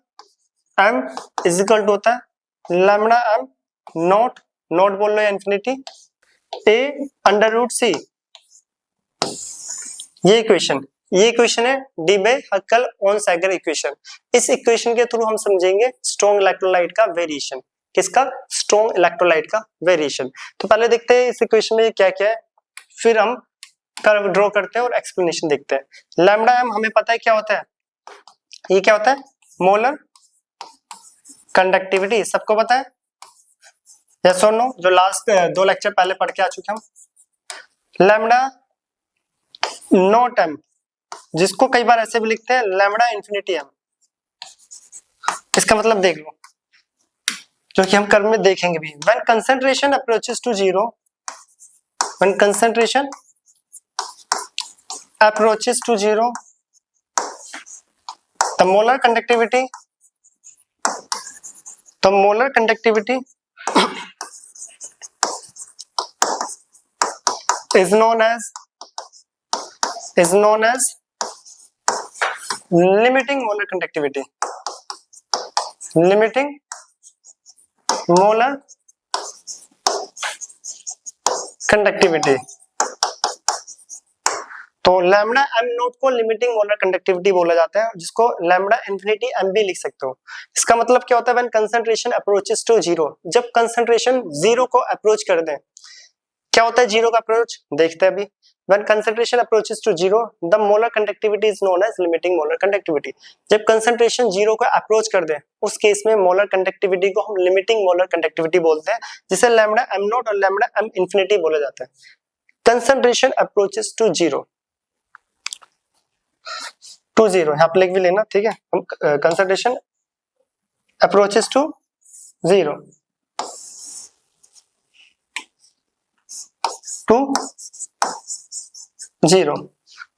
[SPEAKER 1] M is equal to होता है लैम्डा एम नॉट बोल लो या infinity A under root C, ये इक्वेशन है डीबे हक्कल ऑन-सैगर इक्वेशन। इस इक्वेशन के थ्रू हम समझेंगे स्ट्रॉन्ग इलेक्ट्रोलाइट का वेरिएशन। किसका? स्ट्रॉन्ग इलेक्ट्रोलाइट का वेरिएशन। तो पहले देखते हैं इस इक्वेशन में क्या क्या है, फिर हम कर्व ड्रॉ करते हैं और एक्सप्लेनेशन देखते हैं। लैम्डा एम हमें पता है क्या होता है, ये क्या होता है? मोलर कंडक्टिविटी, सबको पता है? यस और नो? जो लास्ट 2 लेक्चर पहले पढ़ के आ चुके हम। लैम्डा नॉट एम, जिसको कई बार ऐसे भी लिखते हैं लैम्डा इंफिनिटी एम। इसका मतलब देख लो, जो कि हम कर्व में देखेंगे भी। When concentration approaches to zero, when concentration approaches to zero, the molar conductivity is known as limiting molar conductivity. Limiting molar conductivity. तो लैम्डा एम नोट को लिमिटिंग मोलर कंडक्टिविटी बोला जाता है, जिसको लैम्डा इंफिनिटी एम भी लिख सकते हो। इसका मतलब क्या होता है? When concentration approaches to zero, जब कंसंट्रेशन जीरो को अप्रोच कर दे। क्या होता है जीरो का अप्रोच? देखते हैं अभी। When concentration approaches to zero, the molar conductivity is known as limiting molar conductivity. जब कंसंट्रेशन जीरो को अप्रोच कर दे, उस केस में मोलर कंडक्टिविटी को हम लिमिटिंग मोलर कंडक्टिविटी बोलते हैं, जिसे लैम्डा एम नोट और लैम्डा एम इंफिनिटी बोला जाता है। कंसंट्रेशन अप्रोचेस टू जीरो, यहाँ पे लिख भी लेना, ठीक है? हम concentration approaches to zero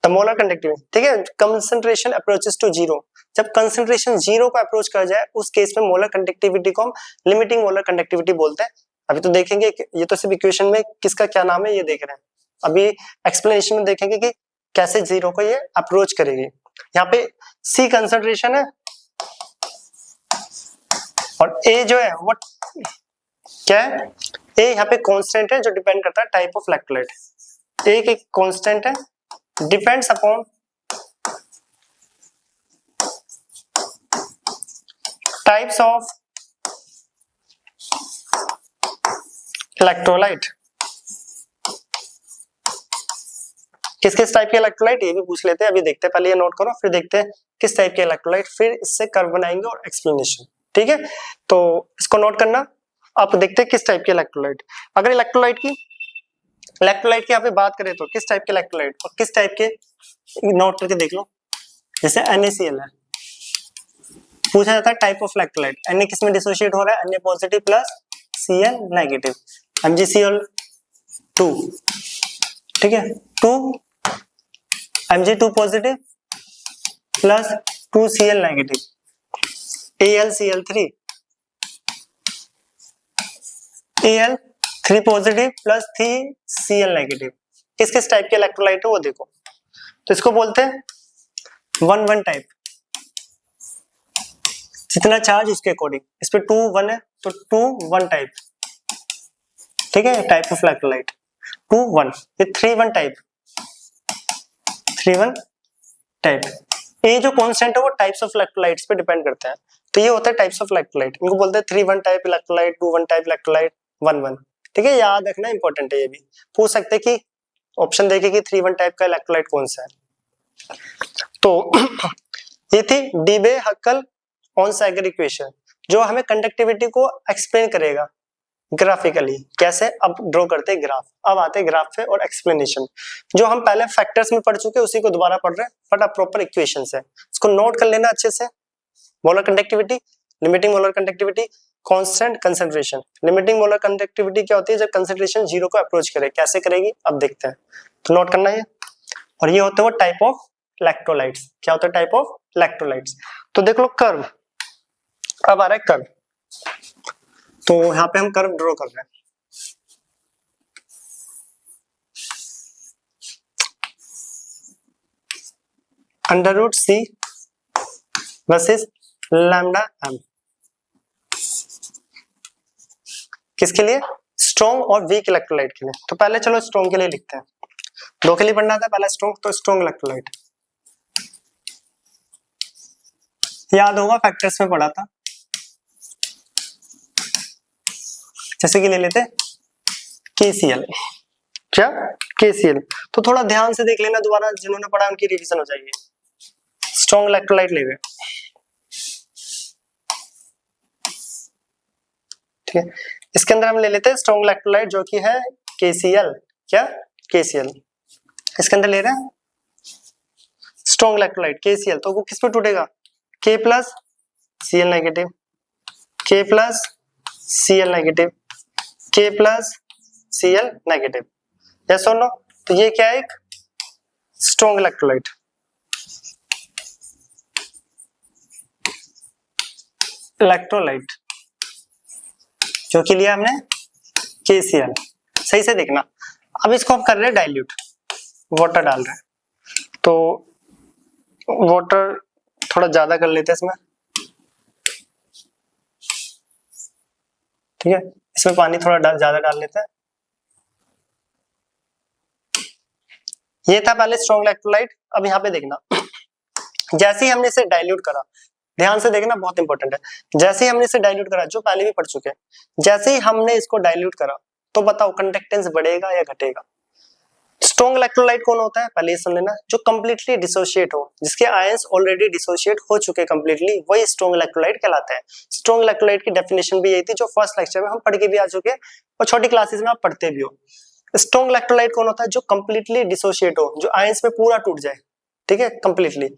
[SPEAKER 1] the molar conductivity, ठीक है? कंसंट्रेशन अप्रोचेस टू जीरो, जब कंसंट्रेशन जीरो को अप्रोच कर जाए, उस केस में मोलर कंडक्टिविटी को हम लिमिटिंग मोलर कंडक्टिविटी बोलते हैं। अभी तो देखेंगे, ये तो सिर्फ इक्वेशन में किसका क्या नाम है ये देख रहे हैं। अभी एक्सप्लेनेशन में देखेंगे कि कैसे जीरो को ये अप्रोच करेगी। यहाँ पे सी कंसंट्रेशन है और ए जो है वो क्या है? ए यहाँ पे कांस्टेंट है जो डिपेंड करता है टाइप ऑफ इलेक्ट्रोलाइट। ए एक कांस्टेंट है, depends upon types of electrolyte. किस किस टाइप के इलेक्ट्रोलाइट ये भी पूछ लेते हैं, अभी देखते हैं। पहले ये नोट करो, फिर देखते हैं किस टाइप के इलेक्ट्रोलाइट, फिर इससे कर्व बनाएंगे और एक्सप्लेनेशन, ठीक है? तो इसको नोट करना। आप देखते हैं किस टाइप के इलेक्ट्रोलाइट। अगर इलेक्ट्रोलाइट की यहाँ पे बात करें तो किस टाइप के इलेक्ट्रोलाइट और किस टाइप के, नोट करके देख लो। जैसे NaCl है, पूछा जाता है टाइप ऑफ इलेक्ट्रोलाइट। Na किस में डिसोशिएट हो रहा है? Na positive plus Cl negative, MgCl2, ठीक है? 2 Mg2 positive plus 2Cl negative, AlCl3, Al3 positive plus 3Cl negative. किस किस टाइप के इलेक्ट्रोलाइट है वो देखो। तो इसको बोलते हैं 1-1 टाइप, जितना चार्ज उसके अकॉर्डिंग। इस पे 2-1 है तो 2-1 टाइप, ठीक है? Type of electrolyte 2-1। ये 3-1 टाइप, 3-1 टाइप। ये जो कांस्टेंट है वो टाइप्स ऑफ इलेक्ट्रोलाइट्स पे डिपेंड करता है। तो ये होता है टाइप्स ऑफ इलेक्ट्रोलाइट, इनको बोलते हैं 3-1 टाइप इलेक्ट्रोलाइट, 2-1 टाइप इलेक्ट्रोलाइट, 1-1, ठीक है? याद रखना इंपॉर्टेंट है। ये भी पूछ सकते हैं कि ऑप्शन देखे कि 3-1 टाइप का इलेक्ट्रोलाइट कौन सा है। तो ये थी डीबे हक्कल ऑन-सैगर इक्वेशन, जो हमें कंडक्टिविटी को एक्सप्लेन करेगा। ग्राफिकली। कैसे? अब ड्रॉ करते हैं ग्राफ। अब आते हैं ग्राफ पे और एक्सप्लेनेशन। जो हम पहले फैक्टर्स में पढ़ चुके हैं उसी को दोबारा पढ़ रहे हैं, बट अब प्रॉपर इक्वेशन है, इसको नोट कर लेना अच्छे से। Molar conductivity, limiting molar conductivity, constant concentration. Limiting molar conductivity क्या होती है? जब कंसंट्रेशन जीरो को अप्रोच करे। कैसे करेगी अब देखते हैं, तो नोट करना है। और ये होते हैं वो टाइप ऑफ इलेक्ट्रोलाइट्स। क्या होता है? Type of electrolytes. तो देख लो कर्व, अब आ रहा है कर्व। तो यहाँ पे हम कर्व ड्रॉ कर रहे हैं। Under root C versus lambda M. किसके लिए? स्ट्रॉन्ग और वीक इलेक्ट्रोलाइट के लिए। तो पहले चलो स्ट्रॉन्ग के लिए लिखते हैं। दो के लिए पढ़ना था, पहला स्ट्रॉन्ग, तो स्ट्रॉन्ग इलेक्ट्रोलाइट याद होगा, फैक्टर्स में पढ़ा था। जैसे कि ले लेते KCl। क्या? KCl। तो थोड़ा ध्यान से देख लेना दोबारा, जिन्होंने पढ़ा उनकी रिवीजन हो जाएगी। स्ट्रॉन्ग इलेक्ट्रोलाइट ले गए, ठीक है। इसके अंदर हम ले लेते हैं स्ट्रॉन्ग इलेक्ट्रोलाइट जो कि है KCl। क्या? KCl। इसके अंदर ले रहे हैं स्ट्रॉन्ग इलेक्ट्रोलाइट KCl। तो वो किस पे टूटेगा? K plus Cl negative, K plus Cl negative, K plus Cl negative. Yes और नो? तो ये क्या है? एक स्ट्रॉन्ग इलेक्ट्रोलाइट। इलेक्ट्रोलाइट जो कि लिया हमने KCl। सही से देखना। अब इसको हम कर रहे हैं डाइल्यूट, वाटर डाल रहे हैं। तो वाटर थोड़ा ज्यादा कर लेते हैं इसमें, ठीक है। इसमें पानी थोड़ा ज्यादा डाल लेते हैं। ये था पहले स्ट्रॉन्ग इलेक्ट्रोलाइट। अब यहाँ पे देखना, जैसे ही हमने इसे डाइल्यूट करा, ध्यान से देखना, बहुत इंपॉर्टेंट है। जैसे ही हमने इसे डाइल्यूट करा, जो पहले भी पढ़ चुके हैं, जैसे ही हमने इसको डाइल्यूट करा तो बताओ कंडक्टेंस बढ़ेगा या घटेगा? स्ट्रॉन्ग इलेक्ट्रोलाइट कौन होता है? पहले ये समझ लेना, जो कंप्लीटली डिसोशिएट हो, जिसके आयंस ऑलरेडी डिसोशिएट हो चुके कंप्लीटली, वही स्ट्रॉन्ग इलेक्ट्रोलाइट कहलाता है। स्ट्रॉन्ग इलेक्ट्रोलाइट की डेफिनेशन भी यही थी जो फर्स्ट लेक्चर में हम पढ़ के भी आ चुके हैं और छोटी क्लासेस में आप पढ़ते भी हो। स्ट्रॉन्ग इलेक्ट्रोलाइट कौन होता है? जो कंप्लीटली डिसोशिएट हो, जो आयंस में पूरा टूट जाए, ठीक है, कंप्लीटली।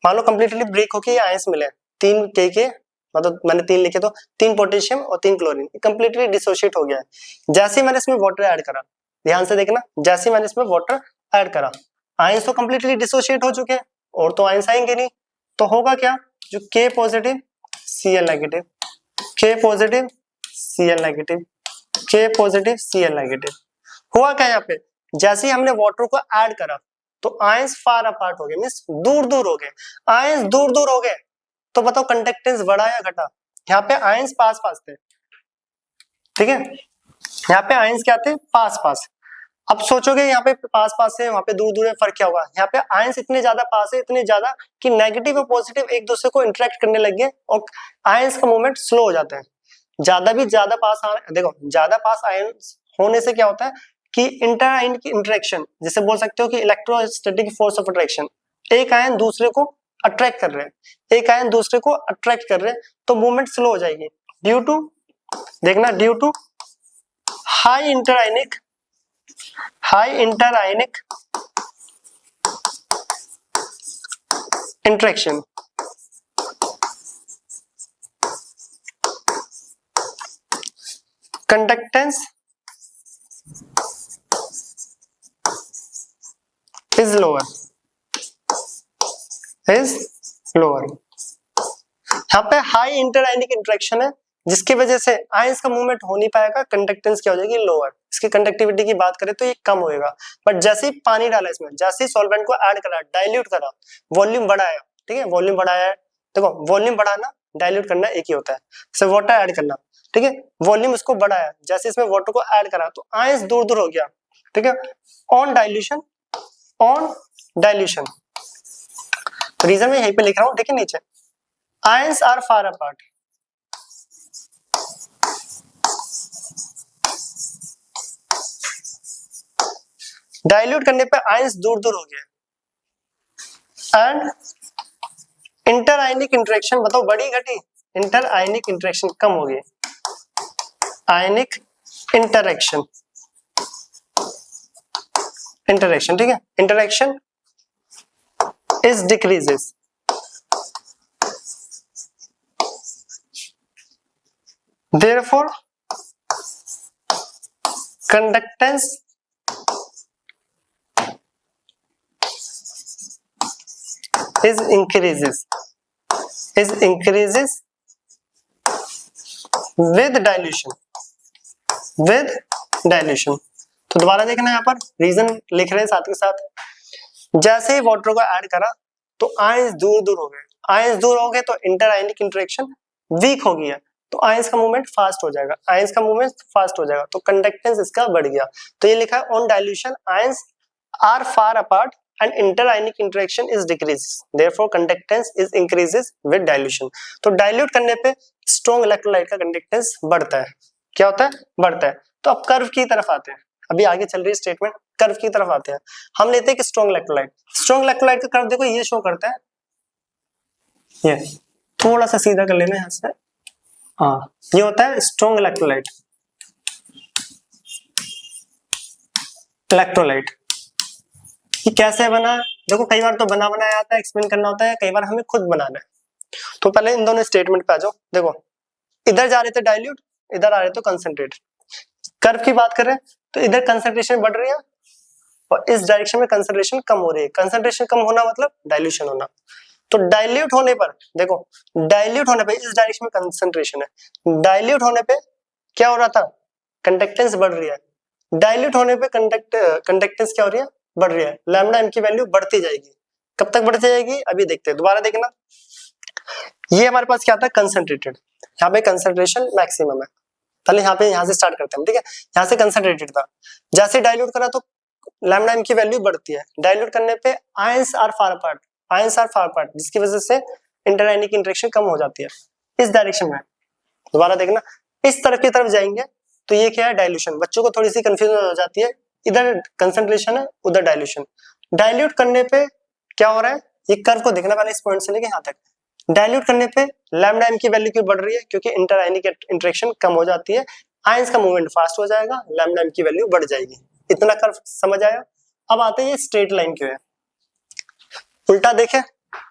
[SPEAKER 1] मान लो कंप्लीटली ब्रेक होके ये आयंस मिले, 3 के मतलब मैंने 3 लिखे तो 3 पोटेशियम और 3 क्लोरीन, कंप्लीटली डिसोशिएट हो गया है। जैसे ही मैंने इसमें वाटर ऐड करा, ध्यान से देखना, जैसे ही मैंने इसमें वाटर ऐड करा, आयंस तो कंप्लीटली डिसोशिएट हो चुके हैं और तो आयंस आएंगे नहीं, तो होगा क्या? जो K positive Cl negative, K positive Cl negative, K positive Cl negative. हुआ क्या यहाँ पे? जैसे ही हमने वाटर को ऐड करा तो आयंस फार अपार्ट हो गए, मींस दूर दूर हो गए। आयंस दूर दूर हो गए तो बताओ कंडक्टेंस बढ़ा या घटा? यहाँ पे आयंस पास पास थे, ठीक है, यहाँ पे आयंस क्या थे? पास पास। अब सोचोगे यहाँ पे पास पास है, वहां पे दूर दूर है, फर्क क्या होगा? यहाँ पे आयंस इतने ज्यादा पास है, इतने ज्यादा कि नेगेटिव और पॉजिटिव एक दूसरे को इंटरेक्ट करने लग गए और आयंस का मूवमेंट स्लो हो जाता है। ज्यादा भी ज्यादा पास देखो, ज्यादा पास आयंस होने से क्या होता है कि इंटर आयन की इंटरेक्शन, जैसे बोल सकते हो कि इलेक्ट्रोस्टैटिक फोर्स ऑफ अट्रैक्शन, एक आयन दूसरे को अट्रैक्ट कर रहे हैं, एक आयन दूसरे को अट्रैक्ट कर रहे हैं, तो मूवमेंट स्लो हो जाएगी ड्यू टू, देखना, due to high interionic interaction. Conductance is lower, यहाँ पे हाई इंटरआयनिक इंटरेक्शन है जिसकी वजह से आयंस का मूवमेंट हो नहीं पाएगा, कंडक्टेंस क्या हो जाएगी? लोअर। इसकी कंडक्टिविटी की बात करें तो ये कम होएगा। बट जैसे ही पानी डाला इसमें, जैसे ही सॉल्वेंट को ऐड करा, डाइल्यूट करा, वॉल्यूम बढ़ाया, ठीक है, वॉल्यूम बढ़ाया है। देखो, वॉल्यूम बढ़ाना, डाइल्यूट करना एक ही होता है, सिर्फ वाटर ऐड करना, ठीक है। वॉल्यूम इसको बढ़ाया, जैसे इसमें वाटर को ऐड करा तो आयंस दूर दूर हो गया, ठीक है। ऑन डाइल्यूशन, रीजन मैं यहीं पे लिख रहा हूं, देखिए नीचे, ions are far apart, dilute करने पे आयंस दूर दूर हो गया। एंड इंटर आयनिक इंटरेक्शन बताओ बढ़ी घटी? इंटर आयनिक इंटरेक्शन कम हो गई, आयनिक इंटरेक्शन, इंटरेक्शन, ठीक है, interaction is decreases, therefore conductance is increases with dilution, with dilution। तो दोबारा देखना यहाँ पर रीजन लिख रहे हैं साथ के साथ, जैसे ही वाटर को ऐड करा तो आयंस दूर दूर हो गए, आयंस दूर हो गए तो इंटर आयनिक इंटरेक्शन वीक हो गया, तो आयंस का मूवमेंट फास्ट हो जाएगा, आयंस का मूवमेंट फास्ट हो जाएगा, तो कंडक्टेंस इसका बढ़ गया। तो ये लिखा है on dilution ions are far apart and inter-ionic interaction is decreases, therefore conductance is increases with dilution। तो डाइल्यूट करने पे स्ट्रॉन्ग इलेक्ट्रोलाइट का कंडक्टेंस बढ़ता है, क्या होता है, बढ़ता है। तो अब कर्व की तरफ आते हैं, अभी आगे चल रही है स्टेटमेंट, कर्व की तरफ आते हैं। हम लेते हैं कि स्ट्रॉन्ग इलेक्ट्रोलाइट, स्ट्रॉन्ग इलेक्ट्रोलाइट का कर्व देखो ये शो करता है, ये थोड़ा सा सीधा कर लेना यहाँ से, हाँ ये होता है स्ट्रॉन्ग इलेक्ट्रोलाइट, इलेक्ट्रोलाइट कि कैसे बना, देखो कई बार तो बना बनाया आता है, एक्सप्लेन करना होता है, कई बार हमें खुद बनाना है। तो पहले इन दोनों स्टेटमेंट पे आ जाओ, देखो इधर जा रहे थे डाइल्यूट, इधर आ रहे थे कंसंट्रेट। कर्व की बात करें तो इधर कंसंट्रेशन बढ़ रही है और इस डायरेक्शन में कंसंट्रेशन कम हो रही है, कंसंट्रेशन कम होना मतलब डाइल्यूशन होना। तो डाइल्यूट होने पर देखो, डाइल्यूट होने पे इस डायरेक्शन में कंसंट्रेशन है, डाइल्यूट होने पे क्या हो रहा था, कंडक्टेंस बढ़ रही है, डाइल्यूट होने पे कंडक्टेंस क्या हो रही है, बढ़ रही है, लैम्डा एम की वैल्यू बढ़ती जाएगी। कब तक बढ़ती जाएगी अभी देखते हैं, दोबारा देखना, ये हमारे पास क्या था, कंसंट्रेटेड, यहाँ पे कंसंट्रेशन मैक्सिमम है, पहले यहाँ से स्टार्ट करते हैं, ठीक है, यहाँ से कंसंट्रेटेड था, जैसे डाइल्यूट करा तो लैम्डा एम की वैल्यू बढ़ती है, डाइल्यूट करने पे ions are far apart, ions are far apart, जिसकी वजह से इंटरआयनिक इंटरेक्शन कम हो जाती है इस डायरेक्शन में। दोबारा देखना, इस तरफ की तरफ जाएंगे तो ये क्या है, डाइल्यूशन। बच्चों को थोड़ी सी कंफ्यूजन हो जाती है, इधर कंसंट्रेशन है उधर डाइल्यूशन, डाइल्यूट करने पे क्या हो रहा है, ये कर्व को देखना पहले इस पॉइंट से लेके यहाँ तक, डाइल्यूट करने पे लैम्डा एम की वैल्यू क्यों बढ़ रही है, क्योंकि इंटरआयनिक इंटरेक्शन कम हो जाती है, आयंस का मूवमेंट फास्ट हो जाएगा, लैम्डा एम की वैल्यू बढ़ जाएगी। इतना कर्व समझ आया। अब आते हैं ये स्ट्रेट लाइन क्यों है, उल्टा देखें,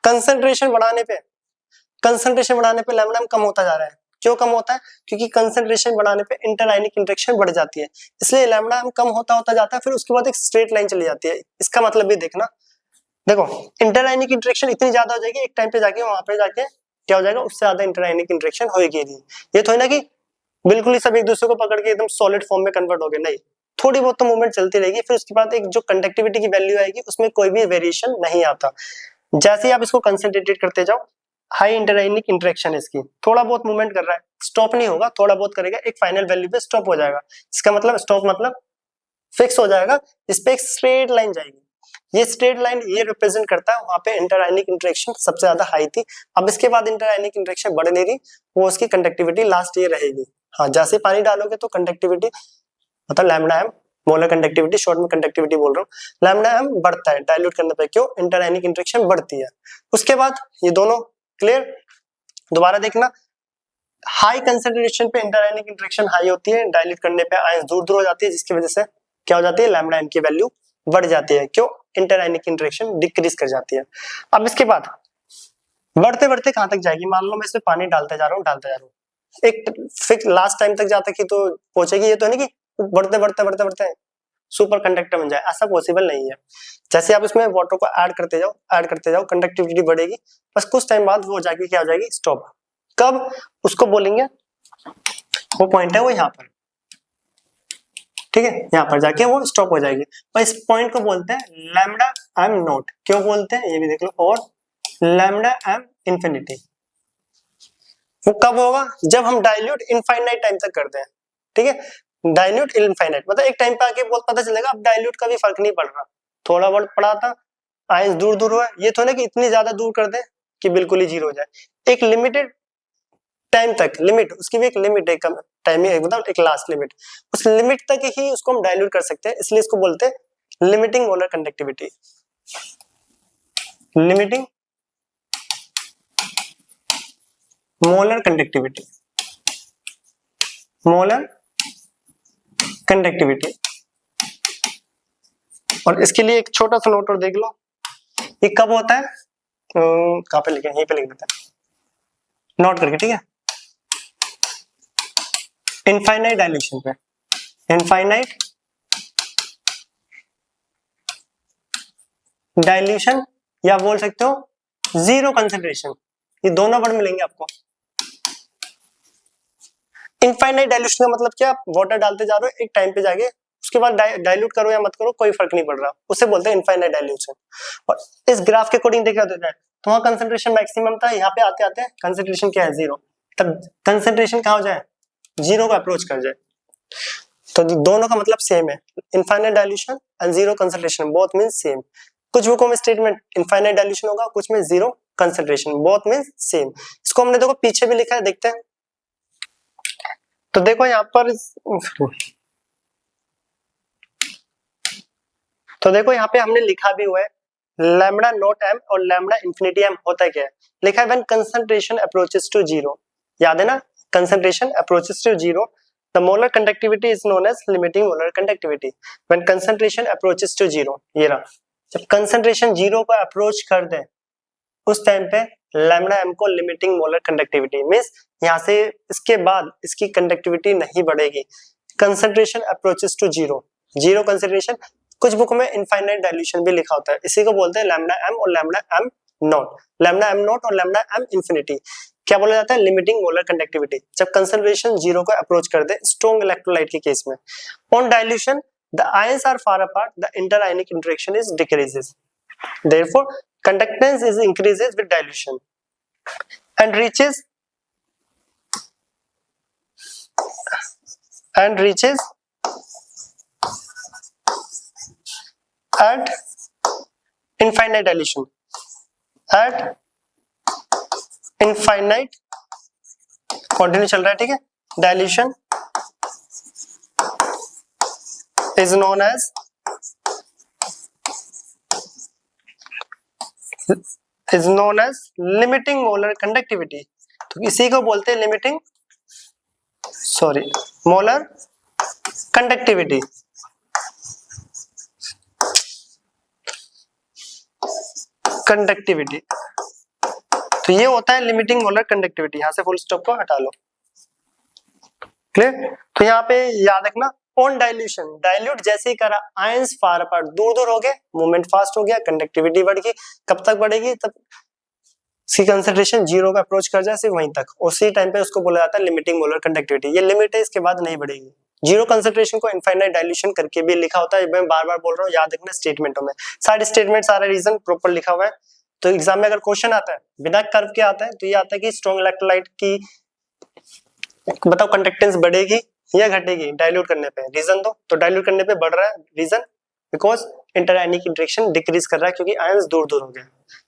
[SPEAKER 1] कंसंट्रेशन बढ़ाने पे लैम्डा एम कम होता जा रहा है, क्यों कम होता है, क्योंकि कंसंट्रेशन बढ़ाने पे इंटरआयनिक इंटरेक्शन बढ़ जाती है, इसलिए लैम्डा एम कम होता जाता है, फिर उसके बाद एक स्ट्रेट लाइन चली जाती है। इसका मतलब भी देखना, देखो इंटरआयनिक इंटरेक्शन इतनी ज्यादा हो जाएगी, एक टाइम पे जाके वहां पे जाके क्या हो जाएगा, उससे ज्यादा इंटरआयनिक इंटरेक्शन होगी नहीं। ये तो है ना कि बिल्कुल ही सब एक दूसरे को पकड़ के एकदम सॉलिड फॉर्म में कन्वर्ट हो गए, नहीं, थोड़ी बहुत तो मूवमेंट चलती रहेगी, फिर उसके बाद एक जो कंडक्टिविटी की वैल्यू आएगी उसमें कोई भी वेरिएशन नहीं आता। जैसे ही आप इसको कंसंट्रेटेड करते जाओ, हाई इंटरआयनिक इंटरेक्शन है इसकी, थोड़ा बहुत मूवमेंट कर रहा है, स्टॉप नहीं होगा, थोड़ा बहुत करेगा, एक फाइनल वैल्यू पे स्टॉप हो जाएगा। इसका मतलब स्टॉप मतलब फिक्स हो जाएगा, इस पे एक स्ट्रेट लाइन जाएगी, ये स्ट्रेट लाइन ये रिप्रेजेंट करता है वहां पे इंटरआयनिक इंटरेक्शन सबसे ज्यादा हाई थी, अब इसके बाद इंटरआयनिक इंटरेक्शन बढ़ नहीं रही, वो उसकी कंडक्टिविटी लास्ट ये रहेगी। हाँ, जैसे पानी डालोगे तो कंडक्टिविटी मतलब lambda M, molar conductivity, short में कंडक्टिविटी बोल रहा हूँ, लैम्डा एम बढ़ता है डाइल्यूट करने पे, क्यों, इंटरआयनिक इंटरेक्शन बढ़ती है। उसके बाद ये दोनों क्लियर, दोबारा देखना, हाई कंसंट्रेशन पे इंटरआयनिक इंटरेक्शन हाई होती है, डाइल्यूट करने पे आयंस दूर दूर हो जाती है, जिसकी वजह से क्या हो जाती है, लैम्डा एम की वैल्यू बढ़ जाती है, क्यों, इंटरआयनिक इंटरेक्शन डिक्रीज कर जाती है। अब इसके बाद बढ़ते बढ़ते कहां तक जाएगी, मान लो मैं इसमें पानी डालते जा रहा हूँ, एक फिक्स लास्ट टाइम तक जाता कि तो पहुंचेगी, ये तो है ना कि बढ़ते बढ़ते सुपर कंडक्टर बन जाए, ऐसा पॉसिबल नहीं है। जैसे आप इसमें वाटर को ऐड करते जाओ कंडक्टिविटी बढ़ेगी, बस कुछ टाइम बाद वो जाके क्या हो जाएगी, स्टॉप। कब, उसको बोलेंगे, वो पॉइंट है वो यहाँ पर, ठीक है, यहाँ पर जाके वो स्टॉप हो जाएगी, और इस पॉइंट को बोलते हैं लैम्डा एम नॉट। क्यों बोलते हैं ये भी देख लो, और लैम्डा एम इंफिनिटी। वो कब होगा, जब हम डाइल्यूट इनफाइनाइट टाइम तक करते हैं, ठीक है, डाइल्यूट इनफाइनाइट मतलब एक टाइम पे आके बहुत पता चलेगा अब डाइल्यूट का भी फर्क नहीं पड़ रहा, थोड़ा बहुत पड़ा था, आयंस दूर दूर हुआ, ये तो ना कि इतनी ज्यादा दूर कर दे कि बिल्कुल ही जीरो हो जाए। एक लिमिटेड टाइम तक, लिमिट उसकी भी एक लिमिट है, टाइमिंग मतलब एक लास्ट लिमिट, उस लिमिट तक ही उसको हम डाइल्यूट कर सकते हैं, इसलिए इसको बोलते हैं limiting molar conductivity, limiting molar conductivity, molar conductivity. और इसके लिए एक छोटा सा नोट और देख लो, ये कब होता है, कहाँ पे लिखे, यहीं पे लिख देते हैं नोट करके, ठीक है। इनफाइनाइट डायल्यूशन पे, इनफाइनाइट डायल्यूशन या बोल सकते हो जीरो कंसंट्रेशन, ये दोनों वर्ड मिलेंगे आपको। इनफाइनाइट डायल्यूशन का मतलब क्या, आप वाटर डालते जा रहे हो, एक टाइम पे जाके उसके बाद डाइल्यूट करो या मत करो कोई फर्क नहीं पड़ रहा, उसे बोलते हैं इनफाइनाइट डायल्यूशन। और इस ग्राफ के अकॉर्डिंग देखा जाता है तो वहां कंसंट्रेशन मैक्सिमम था, यहाँ पे आते आते कंसंट्रेशन क्या है, जीरो। तब कंसंट्रेशन कहाँ हो जाए, जीरो को अप्रोच कर जाए। तो दोनों का मतलब सेम है, infinite dilution and zero concentration both means same. कुछ बुकों में स्टेटमेंट इनफाइनाइट डायल्यूशन होगा, कुछ में zero concentration, both means same. इसको हमने देखो पीछे भी लिखा है, देखते हैं। तो देखो यहाँ पर, तो देखो यहाँ पे हमने लिखा भी हुआ है लैम्बडा नॉट एम और लैम्बडा इंफिनिटी एम होता क्या है, लिखा है when concentration approaches to zero, याद है ना, concentration approaches to zero the molar conductivity is known as limiting molar conductivity. When concentration approaches to zero, ये रहा, जब कंसंट्रेशन जीरो को अप्रोच कर दे उस टाइम पे लैम्बडा एम को लिमिटिंग मोलर कंडक्टिविटी मींस यहाँ से इसके बाद इसकी कंडक्टिविटी नहीं बढ़ेगी। Concentration approaches to zero, zero concentration, कुछ बुक में इनफाइनाइट डायल्यूशन भी लिखा होता है, इसी को बोलते हैं लैम्बडा एम और lambda M not. Lambda M not और लैम्बडा एम इंफिनिटी क्या बोला जाता है, लिमिटिंग मोलर कंडक्टिविटी, जब कंसंट्रेशन जीरो को अप्रोच कर दे स्ट्रॉन्ग इलेक्ट्रोलाइट के केस में। On dilution the ions are far apart, the interionic interaction is decreases, therefore conductance is increases with dilution and reaches at infinite dilution, at infinite continue चल रहा है, ठीक है। Dilution is known as limiting molar conductivity, तो इसी को बोलते हैं लिमिटिंग मोलर कंडक्टिविटी। तो ये होता है लिमिटिंग मोलर कंडक्टिविटी, यहां से फुल स्टॉप को हटा लो, क्लियर। तो यहाँ पे याद रखना, ऑन डाइल्यूशन, डाइल्यूट जैसे ही करा आयंस फार अपार्ट, दूर दूर हो गए, मूवमेंट फास्ट हो गया, कंडक्टिविटी बढ़ गई, कब तक बढ़ेगी, तब इसकी कंसंट्रेशन जीरो का अप्रोच कर जाए सिर्फ वहीं तक, उसी टाइम पे उसको बोला जाता है लिमिटिंग मोलर कंडक्टिविटी। ये लिमिट है, इसके बाद नहीं बढ़ेगी। जीरो कंसंट्रेशन को इनफाइनाइट डाइल्यूशन करके भी लिखा होता है, मैं बार बार बोल रहा हूँ, याद रखना स्टेटमेंटों में, सारे स्टेटमेंट सारा रीजन प्रॉपर लिखा हुआ है। तो एग्जाम में अगर क्वेश्चन आता है बिना कर्व के आता है तो ये आता है कि स्ट्रॉन्ग इलेक्ट्रोलाइट की बताओ कंडक्टेंस बढ़ेगी या घटेगी डाइल्यूट करने पे, रीजन दो। तो डाइल्यूट करने पे बढ़ रहा है, रीजन बिकॉज इंटरआयनिक इंटरेक्शन डिक्रीज कर रहा है क्योंकि आयंस दूर दूर हो गए।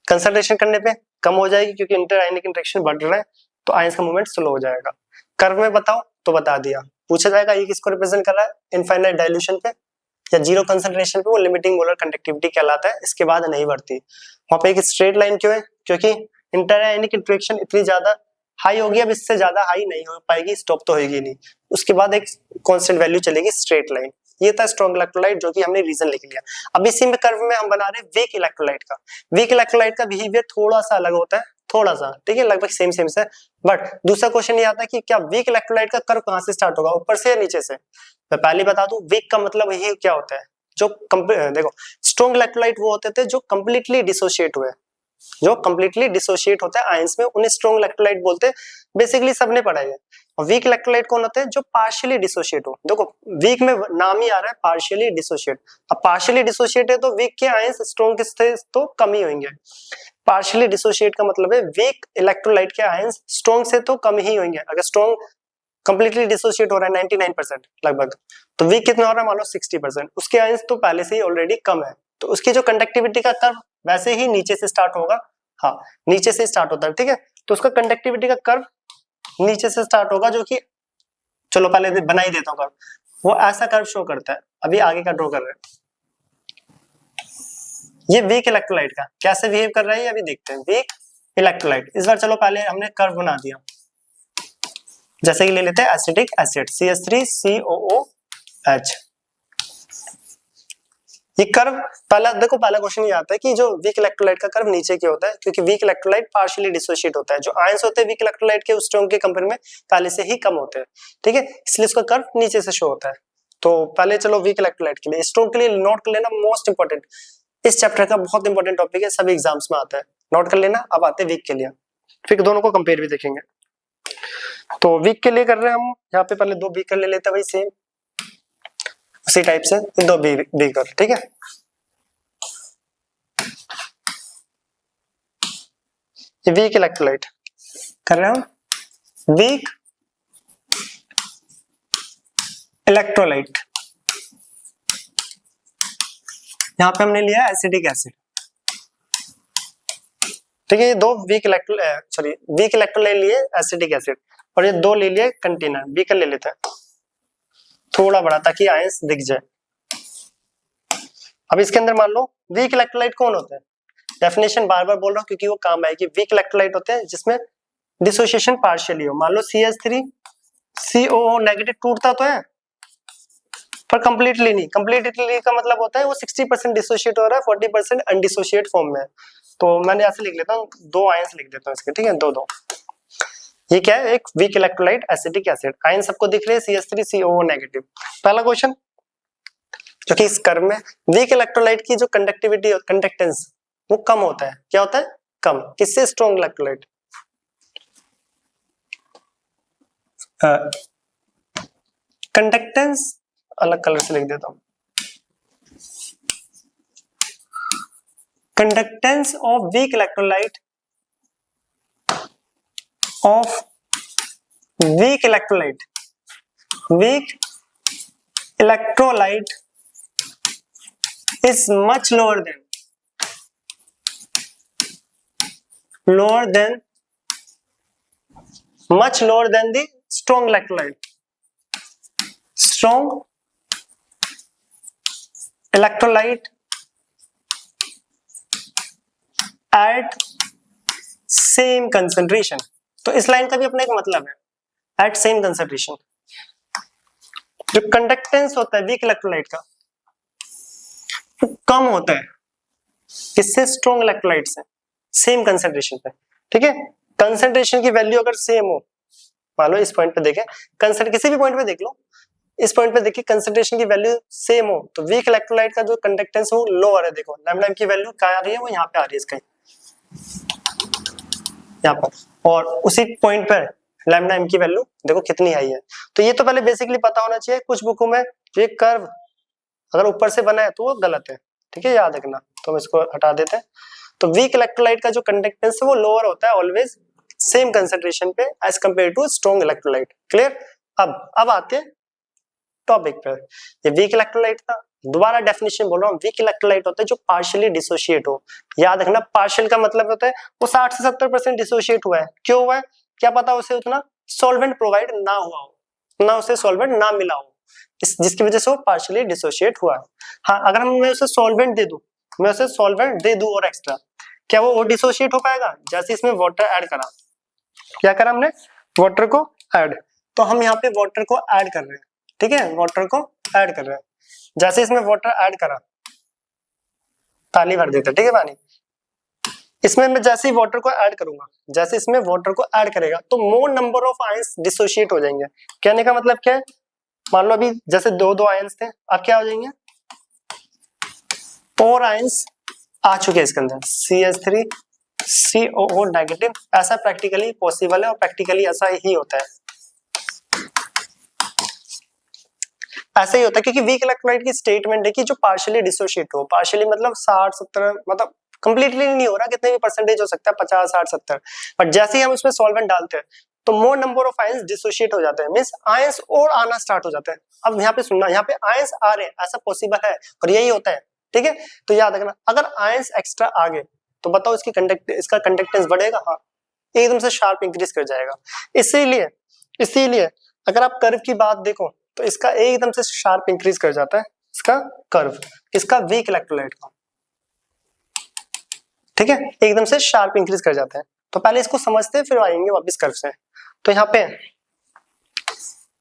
[SPEAKER 1] कंसंट्रेशन करने पे कम हो जाएगी क्योंकि इंटरआयनिक इंटरेक्शन बढ़ रहा है, तो आयंस का मूवमेंट स्लो हो जाएगा। कर्व में बताओ तो बता दिया, पूछा जाएगा ये किसको रिप्रेजेंट कर रहा है, इनफाइनाइट डाइल्यूशन पे या जीरो कंसंट्रेशन पे, वो लिमिटिंग मोलर कंडक्टिविटी कहलाता है, इसके बाद नहीं बढ़ती। वहां पे एक स्ट्रेट लाइन क्यों है, क्योंकि इंटरआयनिक इंटरेक्शन इतनी ज्यादा हाई होगी, अब इससे ज्यादा हाई नहीं हो पाएगी, स्टॉप तो होगी नहीं, उसके बाद एक कांस्टेंट वैल्यू चलेगी, स्ट्रेट लाइन। ये था स्ट्रॉन्ग इलेक्ट्रोलाइट जो कि हमने रीजन लिख लिया। अब इसी में कर्व में हम बना रहे हैं वीक इलेक्ट्रोलाइट का। वीक इलेक्ट्रोलाइट का बिहेवियर थोड़ा सा अलग होता है, थोड़ा सा, ठीक है, लगभग सेम सेम से। बट दूसरा क्वेश्चन ये आता है कि क्या वीक इलेक्ट्रोलाइट का कर्व कहां से स्टार्ट होगा, ऊपर से या नीचे से। मैं पहले बता दूं, वीक का मतलब यही क्या होता है, जो देखो स्ट्रॉन्ग इलेक्ट्रोलाइट वो होते थे जो कंप्लीटली डिसोशिएट हुए, जो कंप्लीटली डिसोशिएट होता है आयंस में, उन्हें स्ट्रॉन्ग इलेक्ट्रोलाइट बोलते हैं। बेसिकली सबने पढ़ा है। और वीक इलेक्ट्रोलाइट कौन होते हैं, जो पार्शियली डिसोशिएट हो। देखो वीक में नाम ही आ रहा है पार्शियली डिसोशिएट, अब पार्शियली डिसोशिएट है तो वीक के आयंस स्ट्रॉन्ग से तो कम ही होंगे। पार्शियली डिसोशिएट का मतलब है वीक इलेक्ट्रोलाइट के आयंस स्ट्रॉन्ग से तो कम ही होंगे। अगर स्ट्रॉन्ग कंप्लीटली डिसोशिएट हो रहा है 99% लगभग, तो वीक कितना हो रहा है, मान लो 60%, उसके आयंस तो पहले से ही ऑलरेडी कम है, तो उसकी जो कंडक्टिविटी का कर्व वैसे ही नीचे से स्टार्ट होगा। हाँ, नीचे से स्टार्ट होता है, ठीक है, तो उसका कंडक्टिविटी का कर्व नीचे से स्टार्ट होगा, जो कि चलो पहले बना ही देता हूँ कर्व। वो ऐसा कर्व शो करता है, अभी आगे का ड्रॉ कर रहे हैं। ये वीक इलेक्ट्रोलाइट का कैसे बिहेव कर रहा है अभी देखते हैं। वीक इलेक्ट्रोलाइट, इस बार चलो पहले हमने कर्व बना दिया, जैसे कि ले लेते हैं एसिटिक एसिड CH3COO H। ये कर्व पहला देखो, पहला क्वेश्चन ये आता है कि जो वीक इलेक्ट्रोलाइट का कर्व नीचे की होता है, क्योंकि वीक इलेक्ट्रोलाइट पार्शियली डिसोशिएट होता है। जो आयंस होते हैं वीक इलेक्ट्रोलाइट के, उस स्ट्रॉन्ग के कंपेयर में पहले से ही कम होते हैं, ठीक है, इसलिए उसका कर्व नीचे से शो होता है। तो पहले चलो वीक इलेक्ट्रोलाइट के लिए, स्ट्रॉन्ग के लिए नोट कर लेना, मोस्ट इंपोर्टेंट इस चैप्टर का बहुत इंपॉर्टेंट टॉपिक है, सभी एग्जाम्स में आता है, नोट कर लेना। अब आते हैं वीक के लिए, फिर दोनों को कंपेयर भी देखेंगे। तो वीक के लिए कर रहे हैं हम यहाँ पे, पहले 2 वीक कर ले लेते हैं भाई, सेम उसी टाइप से 2 वीक कर, ठीक है। वीक इलेक्ट्रोलाइट कर रहे हैं, वीक इलेक्ट्रोलाइट, यहां पे हमने लिया एसिडिक एसिड, ठीक है। ये 2 वीक इलेक्ट्रोलाइट लिए एसिडिक एसिड, और ये 2 ले लिए कंटेनर, बीकर ले लेते हैं थोड़ा बड़ा ताकि आयंस दिख जाए। अब इसके अंदर मान लो वीक इलेक्ट्रोलाइट कौन होता है, डेफिनेशन बार बार बोल रहा हूं क्योंकि वो काम आएगी। वीक इलेक्ट्रोलाइट होते हैं जिसमें डिसोसिएशन पार्शियली हो, मान लो CH3 COO नेगेटिव टूटता तो है पर कंप्लीटली नहीं। कंप्लीटली का मतलब होता है वो 60% डिसोशिएट हो रहा है, 40% अनडिसोशिएट फॉर्म में है। तो मैंने ऐसे लिख लेता हूँ, 2 आयंस लिख देता हूँ इसके, ठीक है, 2 ये क्या है, एक weak electrolyte acidic acid, ion सबको दिख रहे हैं CH3 COO नेगेटिव। पहला क्वेश्चन जो कि इस कर्व में वीक इलेक्ट्रोलाइट की जो कंडक्टिविटी और कंडक्टेंस वो कम होता है, क्या होता है, कम, किससे, स्ट्रॉन्ग इलेक्ट्रोलाइट। कंडक्टेंस अलग कलर से लिख देता हूं, conductance of weak electrolyte is much lower than the strong electrolyte. Strong electrolyte at same concentration. तो इस लाइन का भी अपना एक मतलब है, at same concentration। जो कंडक्टेंस होता है वीक इलेक्ट्रोलाइट का कम होता है किससे, स्ट्रॉन्ग इलेक्ट्रोलाइट से, सेम कंसंट्रेशन पे, ठीक है। कंसंट्रेशन की वैल्यू अगर सेम हो, मान लो इस पॉइंट पे देखें, किसी भी पॉइंट पे देख लो, इस पॉइंट पे देखिए कंसंट्रेशन की वैल्यू सेम हो, तो वीक इलेक्ट्रोलाइट का जो कंडक्टेंस हो लोअर है। देखो लैम्डा की वैल्यू क्या आ रही है, वो यहाँ पे आ रही है इसका, यहाँ पर, और उसी पॉइंट पर लैम्डा की वैल्यू देखो कितनी हाई है। तो ये तो पहले बेसिकली पता होना चाहिए। कुछ बुकों में ये कर्व अगर ऊपर से बना है तो वो गलत है, ठीक है, याद रखना। तो हम इसको हटा देते हैं। तो वीक इलेक्ट्रोलाइट का जो कंडक्टेंस है वो लोअर होता है ऑलवेज सेम कंसंट्रेशन पे as compare to strong electrolyte. Clear. अब आते हैं टॉपिक पे। ये वीक इलेक्ट्रोलाइट का दोबारा डेफिनेशन बोल रहा हूँ, वीक इलेक्ट्रोलाइट होता है जो पार्शियली डिसोशिएट हो। याद रखना, पार्शियल का मतलब होता है वो 60 से 70% डिसोशिएट हुआ है। क्यों हुआ है, क्या पता उसे उतना सॉल्वेंट प्रोवाइड ना हुआ हो, ना उसे सॉल्वेंट ना मिला हो, जिसकी वजह से वो पार्शियली डिसोशिएट हुआ है। हाँ, अगर मैं उसे सॉल्वेंट दे दूं, मैं उसे सॉल्वेंट दे दूं और एक्स्ट्रा, क्या वो डिसोशिएट हो पाएगा? जैसे इसमें वाटर ऐड करा, क्या करा हमने, वाटर को ऐड, तो हम यहाँ पे वाटर को ऐड कर रहे हैं, ठीक है, वाटर को ऐड कर रहे हैं। जैसे इसमें वाटर ऐड करा, ताली भर देते, ठीक है, पानी। इसमें मैं जैसे ही वाटर को ऐड करूंगा, जैसे इसमें वाटर को ऐड करेगा तो मोर नंबर ऑफ आयंस डिसोशिएट हो जाएंगे। कहने का मतलब क्या है, मान लो अभी जैसे 2 आयंस थे, अब क्या हो जाएंगे, 4 आयंस आ चुके हैं इसके अंदर, CH3 COO नेगेटिव। ऐसा प्रैक्टिकली पॉसिबल है और प्रैक्टिकली ऐसा ही होता है, ऐसा ही होता है, क्योंकि वीक इलेक्ट्रोलाइट की स्टेटमेंट है कि जो पार्शियली डिसोशिएट हो, पार्शियली मतलब 60-70, मतलब कंप्लीटली नहीं हो रहा, कितने भी परसेंटेज हो सकता है, 50, 60, 70, बट जैसे ही हम उसमें सॉल्वेंट डालते हैं तो मोर नंबर ऑफ आयंस डिसोशिएट हो जाते हैं, मींस आयंस और आना स्टार्ट हो जाते हैं। अब यहाँ पे सुनना, यहाँ पे आयंस आ रहे हैं, ऐसा पॉसिबल है और यही होता है, ठीक है। तो याद रखना, अगर आयंस एक्स्ट्रा आ गए तो बताओ इसका कंडक्टेंस बढ़ेगा, हाँ, एकदम से शार्प इंक्रीज कर जाएगा। इसीलिए अगर आप कर्व की बात देखो तो इसका एकदम से शार्प इंक्रीज कर जाता है, इसका कर्व, इसका वीक इलेक्ट्रोलाइट का, ठीक है, एकदम से शार्प इंक्रीज कर जाता है। तो पहले इसको समझते हैं, फिर आएंगे वापस कर्व से। तो यहाँ पे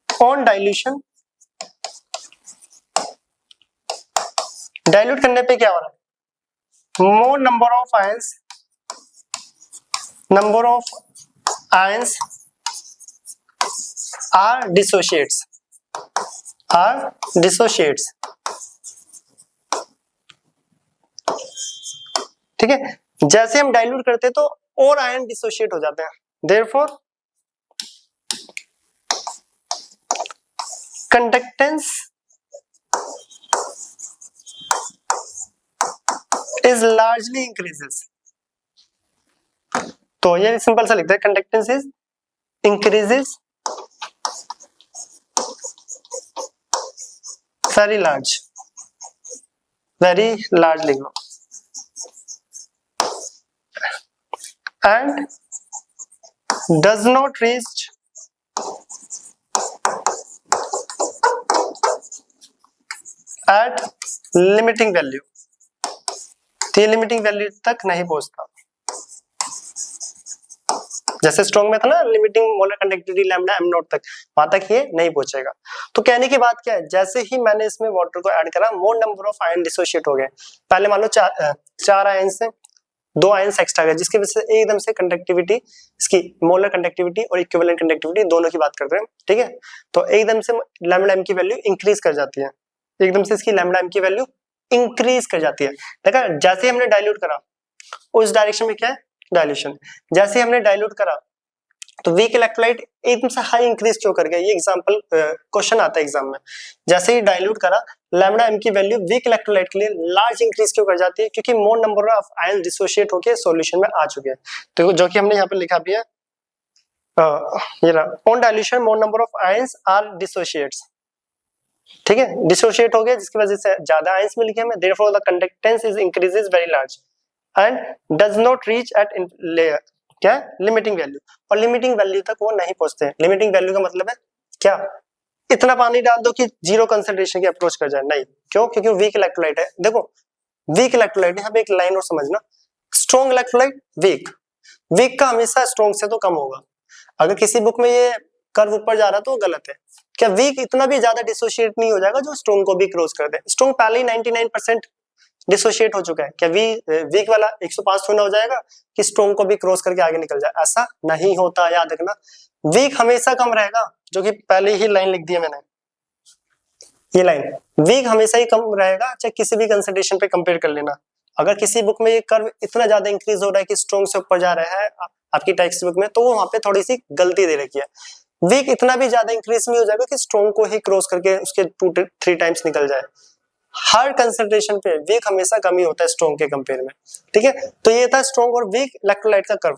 [SPEAKER 1] ऑन डाइल्यूशन डाइल्यूट करने पे क्या हो रहा है, more number of ions are dissociates ठीक है। जैसे हम डाइल्यूट करते हैं तो और आयन डिसोशिएट हो जाते हैं, therefore conductance is largely increases. तो ये सिंपल सा लिखते हैं, conductance is increases very large लिख लो, and does not reach at limiting value। तो ये लिमिटिंग वैल्यू तक नहीं पहुंचता। जैसे स्ट्रॉन्ग में था ना limiting molar conductivity lambda M not तक, वहां तक ये नहीं पहुंचेगा। तो कहने की बात क्या है, जैसे ही मैंने इसमें वाटर को ऐड करा मोर नंबर ऑफ आयन डिसोशिएट हो गए। पहले मान लो चार आयन से 2 आयन्स एक्स्ट्रा गए, जिसकी वजह से एकदम से कंडक्टिविटी, इसकी मोलर कंडक्टिविटी और इक्विवेलेंट कंडक्टिविटी दोनों की बात करते हैं, ठीक है। तो एकदम से लैम्डा एम की वैल्यू इंक्रीज कर जाती है, एकदम से इसकी लैम्डा एम की वैल्यू इंक्रीज कर जाती है। देखा, जैसे ही हमने डाइल्यूट करा उस डायरेक्शन में क्या है, डाइल्यूशन। जैसे हमने डाइल्यूट करा तो वीक इलेक्ट्रोलाइट एकदम से हाई इंक्रीज क्यों कर गया, ये एग्जांपल क्वेश्चन आता है एग्जाम में। जैसे ही डाइल्यूट करा लैम्डा एम की वैल्यू वीक इलेक्ट्रोलाइट के लिए लार्ज इंक्रीज क्यों कर जाती है, क्योंकि मोर नंबर ऑफ आयन डिसोशिएट होके सॉल्यूशन में आ चुके हैं। तो जो कि हमने यहाँ पे लिखा भी है, ये रहा, on dilution more number of ions are dissociates, ठीक है, डिसोशिएट हो गए, जिसकी वजह से ज्यादा आयंस मिल गए हमें, therefore the conductance is increases very large and does not reach at layer क्या लिमिटिंग वैल्यू, और लिमिटिंग वैल्यू तक वो नहीं पहुंचते। लिमिटिंग वैल्यू का मतलब है क्या, इतना पानी डाल दो कि जीरो कंसंट्रेशन की अप्रोच कर जाए, नहीं। क्यों, क्योंकि वीक इलेक्ट्रोलाइट है। देखो वीक इलेक्ट्रोलाइट, यहाँ पे एक लाइन और समझना, स्ट्रॉन्ग इलेक्ट्रोलाइट वीक का हमेशा स्ट्रॉन्ग से तो कम होगा। अगर किसी बुक में ये कर्व ऊपर जा रहा है तो गलत है। क्या वीक इतना भी ज्यादा डिसोशिएट नहीं हो जाएगा जो स्ट्रॉन्ग को भी क्रॉस कर दे। स्ट्रॉन्ग पहले ही 99% डिसोशिएट हो चुका है, क्या वीक वाला 105 थोड़ा हो जाएगा कि स्ट्रॉन्ग को भी क्रॉस करके आगे निकल जाए, ऐसा नहीं होता, याद रखना। वीक हमेशा कम रहेगा, जो कि पहले ही लाइन लिख दी है मैंने, ये लाइन, वीक हमेशा ही कम रहेगा, चाहे किसी भी कंसंट्रेशन पे कंपेयर कर लेना। अगर किसी बुक में ये कर्व इतना ज्यादा इंक्रीज हो रहा है कि स्ट्रॉन्ग से ऊपर जा रहा है आपकी टेक्स्ट बुक में, तो वहां पे थोड़ी सी गलती दे रखी है। वीक इतना भी ज्यादा इंक्रीज नहीं हो जाएगा कि स्ट्रॉन्ग को ही क्रॉस करके उसके 2-3 टाइम्स निकल जाए। हर कंसंट्रेशन पे वीक हमेशा कम ही होता है स्ट्रॉन्ग के कंपेयर में, ठीक है। तो ये था स्ट्रॉन्ग और वीक इलेक्ट्रोलाइट का कर्व।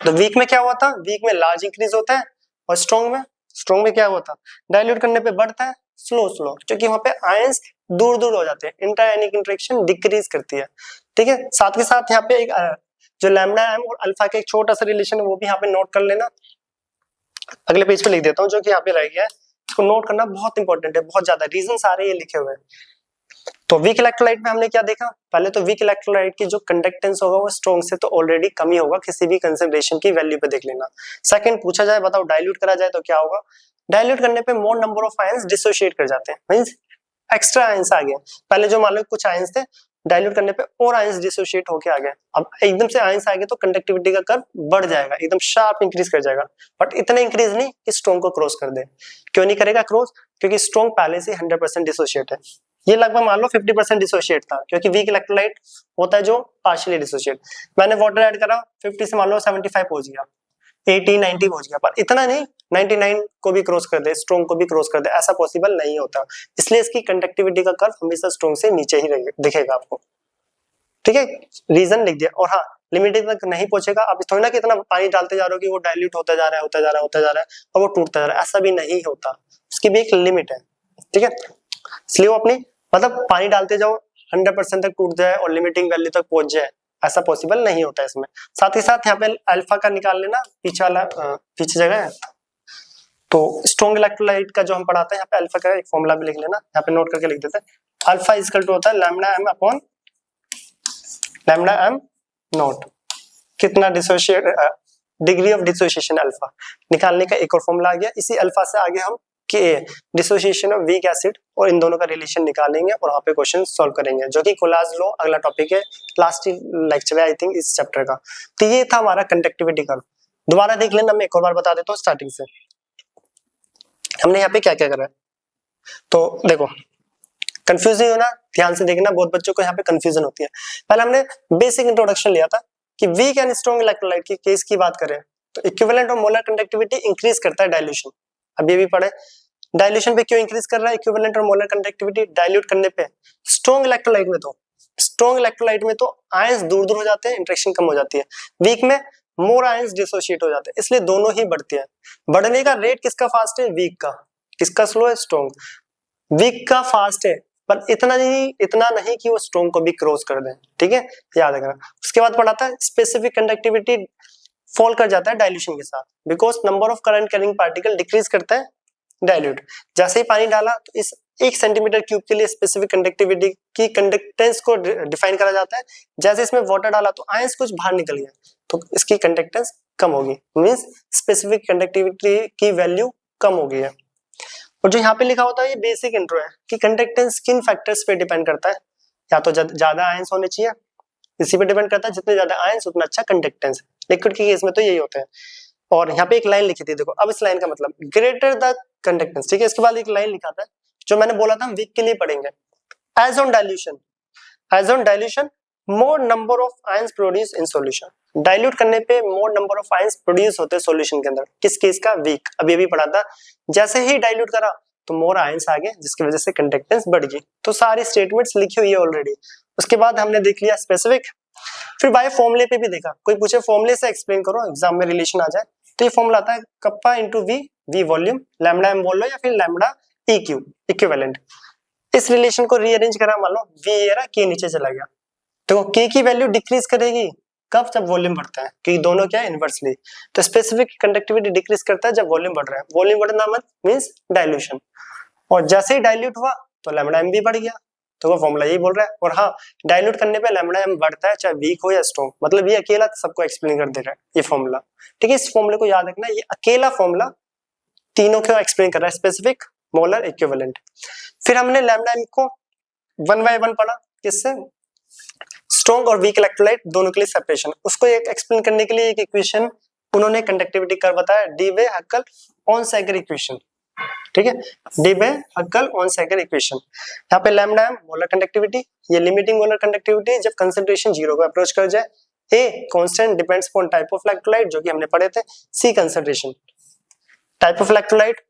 [SPEAKER 1] तो वीक में क्या हुआ था, वीक में लार्ज इंक्रीज होता है, और स्ट्रॉन्ग में क्या हुआ था, डाइल्यूट करने पे बढ़ता है स्लो, क्योंकि वहां पे आयंस दूर हो जाते हैं, इंटर आयनिक इंटरेक्शन डिक्रीज करती है, ठीक है। साथ के साथ यहाँ पे एक जो लैम्डा एम और अल्फा का एक छोटा सा रिलेशन है वो भी यहाँ पे नोट कर लेना। अगले पेज पे लिख देता हूँ, जो कि यहाँ पे रह गया है, इसको नोट करना बहुत इंपॉर्टेंट है, बहुत ज्यादा रीजन सारे ये लिखे हुए हैं। तो वीक इलेक्ट्रोलाइट में हमने क्या देखा, पहले तो वीक इलेक्ट्रोलाइट की जो कंडक्टेंस होगा वो स्ट्रॉन्ग से तो ऑलरेडी कम ही होगा, किसी भी कंसंट्रेशन की वैल्यू पे देख लेना। सेकंड पूछा जाए, बताओ डाइल्यूट करा जाए तो क्या होगा, डाइल्यूट करने पे more number of ions dissociate कर जाते हैं, मींस एक्स्ट्रा आयंस आ गए। पहले जो मान लो कुछ आयंस थे, डाइल्यूट करने पे और आयंस डिसोशिएट होके आ गए, अब एकदम से आयंस आ गए तो कंडक्टिविटी का कर्व बढ़ जाएगा, एकदम शार्प इंक्रीज कर जाएगा, बट इतना इंक्रीज नहीं कि स्ट्रॉन्ग को क्रॉस कर दे। क्यों नहीं करेगा क्रॉस, क्योंकि स्ट्रॉन्ग पहले से 100% डिसोशिएट है, ये लगभग मान लो 50% डिसोशिएट था, क्योंकि वीक इलेक्ट्रोलाइट होता है जो पार्शियली डिसोशिएट। मैंने वाटर ऐड करा, 50 से मान लो 75 पहुंच गया, 80-90 पहुंच गया, पर इतना नहीं 99 को भी क्रॉस कर दे, स्ट्रॉन्ग को भी क्रॉस कर दे, ऐसा पॉसिबल नहीं होता। इसलिए इसकी कंडक्टिविटी का कर्व हमेशा स्ट्रॉन्ग से नीचे ही दिखेगा आपको, ठीक है, रीजन लिख दिया। और हाँ, लिमिटिंग तक नहीं पहुंचेगा। अब थोड़ी ना कि इतना पानी डालते जा रहे हो कि वो डाइल्यूट होता जा रहा है और वो टूटता जा रहा है, ऐसा भी नहीं होता, उसकी भी एक लिमिट है, ठीक है। इसलिए वो अपनी मतलब पानी डालते जाओ 100% तक टूट जाए और लिमिटिंग वैल्यू तक पहुंच जाए, ऐसा पॉसिबल नहीं होता है इसमें। साथ ही साथ यहाँ पे अल्फा का निकाल लेना, पीछे जगह है, तो स्ट्रॉन्ग इलेक्ट्रोलाइट का जो हम पढ़ाते हैं यहाँ पे अल्फा का एक फॉर्मूला भी लिख लेना, यहाँ पे नोट करके लिख देते हैं। अल्फा इज इक्वल टू होता है lambda M upon lambda M naught, कितना dissociate degree of dissociation alpha निकालने का एक और फॉर्मूला आ गया। इसी अल्फा से आगे हम कि डिसोसिएशन ऑफ वीक एसिड, और इन दोनों का रिलेशन निकालेंगे और वहाँ पे क्वेश्चन सॉल्व करेंगे, जो कि कोलाज लॉ अगला टॉपिक है, लास्ट लेक्चर है आई थिंक इस चैप्टर का। तो ये था हमारा कंडक्टिविटी कर्व। दोबारा देख लेना, मैं एक और बार बता देता हूँ स्टार्टिंग से हमने यहाँ पे क्या क्या करा है। तो देखो कंफ्यूजिंग हो ना, ध्यान से देखना, बहुत बच्चों को यहाँ पे कंफ्यूजन होती है। पहले हमने बेसिक इंट्रोडक्शन लिया था कि वीक एंड स्ट्रॉन्ग इलेक्ट्रोलाइट की केस की बात करें तो इक्विवेलेंट और मोलर कंडक्टिविटी इंक्रीज करता है डाइल्यूशन। अब ये भी पढ़े डाइल्यूशन पे क्यों इंक्रीज कर रहा है इक्विवेलेंट और मोलर कंडक्टिविटी डाइल्यूट करने पे। स्ट्रॉन्ग इलेक्ट्रोलाइट में तो आयंस दूर दूर हो जाते हैं, इंटरेक्शन कम हो जाती है। वीक में मोर आयंस डिसोशिएट हो जाते हैं, इसलिए दोनों ही बढ़ती है। बढ़ने का रेट किसका फास्ट है, वीक का। किसका स्लो है, स्ट्रॉन्ग। वीक का फास्ट है पर इतना नहीं कि वो स्ट्रॉन्ग को भी क्रॉस कर दे, ठीक है, याद रखना। उसके बाद पढ़ा था स्पेसिफिक कंडक्टिविटी फॉल कर जाता है डाइल्यूशन के साथ, because number of current carrying particle decrease करता है डाइल्यूट। जैसे ही पानी डाला तो इस 1 सेंटीमीटर क्यूब के लिए स्पेसिफिक कंडक्टिविटी की कंडक्टेंस को डिफाइन करा जाता है। जैसे इसमें वाटर डाला तो आयंस कुछ बाहर निकल गया तो इसकी कंडक्टेंस कम होगी, मींस स्पेसिफिक कंडक्टिविटी की वैल्यू कम हो गई है। और जो यहाँ पे लिखा होता है ये बेसिक इंट्रो है कि कंडक्टेंस किन फैक्टर्स पे डिपेंड करता है। या तो ज्यादा आयंस होने चाहिए, इसी पे डिपेंड करता है, जितने ज्यादा आयंस उतना अच्छा कंडक्टेंस। लिक्विड के केस में तो यही होता है। और यहाँ पे एक लाइन लिखी थी, देखो अब इस लाइन का मतलब ग्रेटर द कंडक्टेंस, ठीक है। इसके बाद एक लाइन लिखा था जो मैंने बोला था हम वीक के लिए पढ़ेंगे। As on dilution more number of ions produce in solution. Dilute करने पे more number of ions produce होते हैं सॉल्यूशन के अंदर। किस केस का, वीक। अब ये भी पढ़ा था जैसे ही डाइल्यूट करा तो मोर आयंस आ गए, जिसकी वजह से कंडक्टेंस बढ़ गई। तो सारी स्टेटमेंट्स लिखी हुई है ऑलरेडी। उसके बाद हमने देख लिया स्पेसिफिक, फिर बाय फॉर्मूले पे भी देखा। कोई पूछे फॉर्मूले से एक्सप्लेन करो, एग्जाम में रिलेशन आ जाए, तो ये फॉर्मूला आता है kappa into V volume, lambda M बोल लो या फिर लैम्डा ई क्यू इक्विवेलेंट। इस रिलेशन को रीअरेंज करा, मान लो वी एरा के नीचे चला गया तो के की वैल्यू डिक्रीज करेगी कब, जब वॉल्यूम बढ़ता है, क्योंकि दोनों क्या है इनवर्सली। तो स्पेसिफिक कंडक्टिविटी डिक्रीज करता है जब वॉल्यूम बढ़ रहा है। वॉल्यूम बढ़ना मींस डाइल्यूशन, और जैसे ही डाइल्यूट हुआ तो लैम्डा एम भी बढ़ गया। तो वो फॉर्मूला यही बोल रहा है। और हाँ, डाइल्यूट करने पे लैम्डा एम बढ़ता है चाहे वीक हो या स्ट्रॉन्ग, मतलब ये अकेला सबको एक्सप्लेन कर दे रहा है ये फॉर्मूला, ठीक है। इस फॉर्मूले को याद रखना, ये अकेला फॉर्मूला तीनों को एक्सप्लेन कर रहा है, स्पेसिफिक, मोलर, इक्विवेलेंट। फिर हमने लैम्डा एम को 1 बाय 1 पढ़ा, किससे, स्ट्रॉन्ग और वीक इलेक्ट्रोलाइट दोनों के लिए सेपरेशन। उसको एक एक्सप्लेन करने के लिए एक इक्वेशन उन्होंने कंडक्टिविटी कर्व बताया, डी-वे हक्कल ऑन-सैगर इक्वेशन, ठीक है। डी-वे हक्कल ऑन-सैगर इक्वेशन। यहाँ पे लैम्डा एम मोलर कंडक्टिविटी, ये लिमिटिंग मोलर कंडक्टिविटी जब कंसंट्रेशन 0 को अप्रोच कर जाए। A constant depends upon type of electrolyte, जो कि हमने पढ़े थे। सी कंसंट्रेशन, टाइप ऑफ इलेक्ट्रोलाइट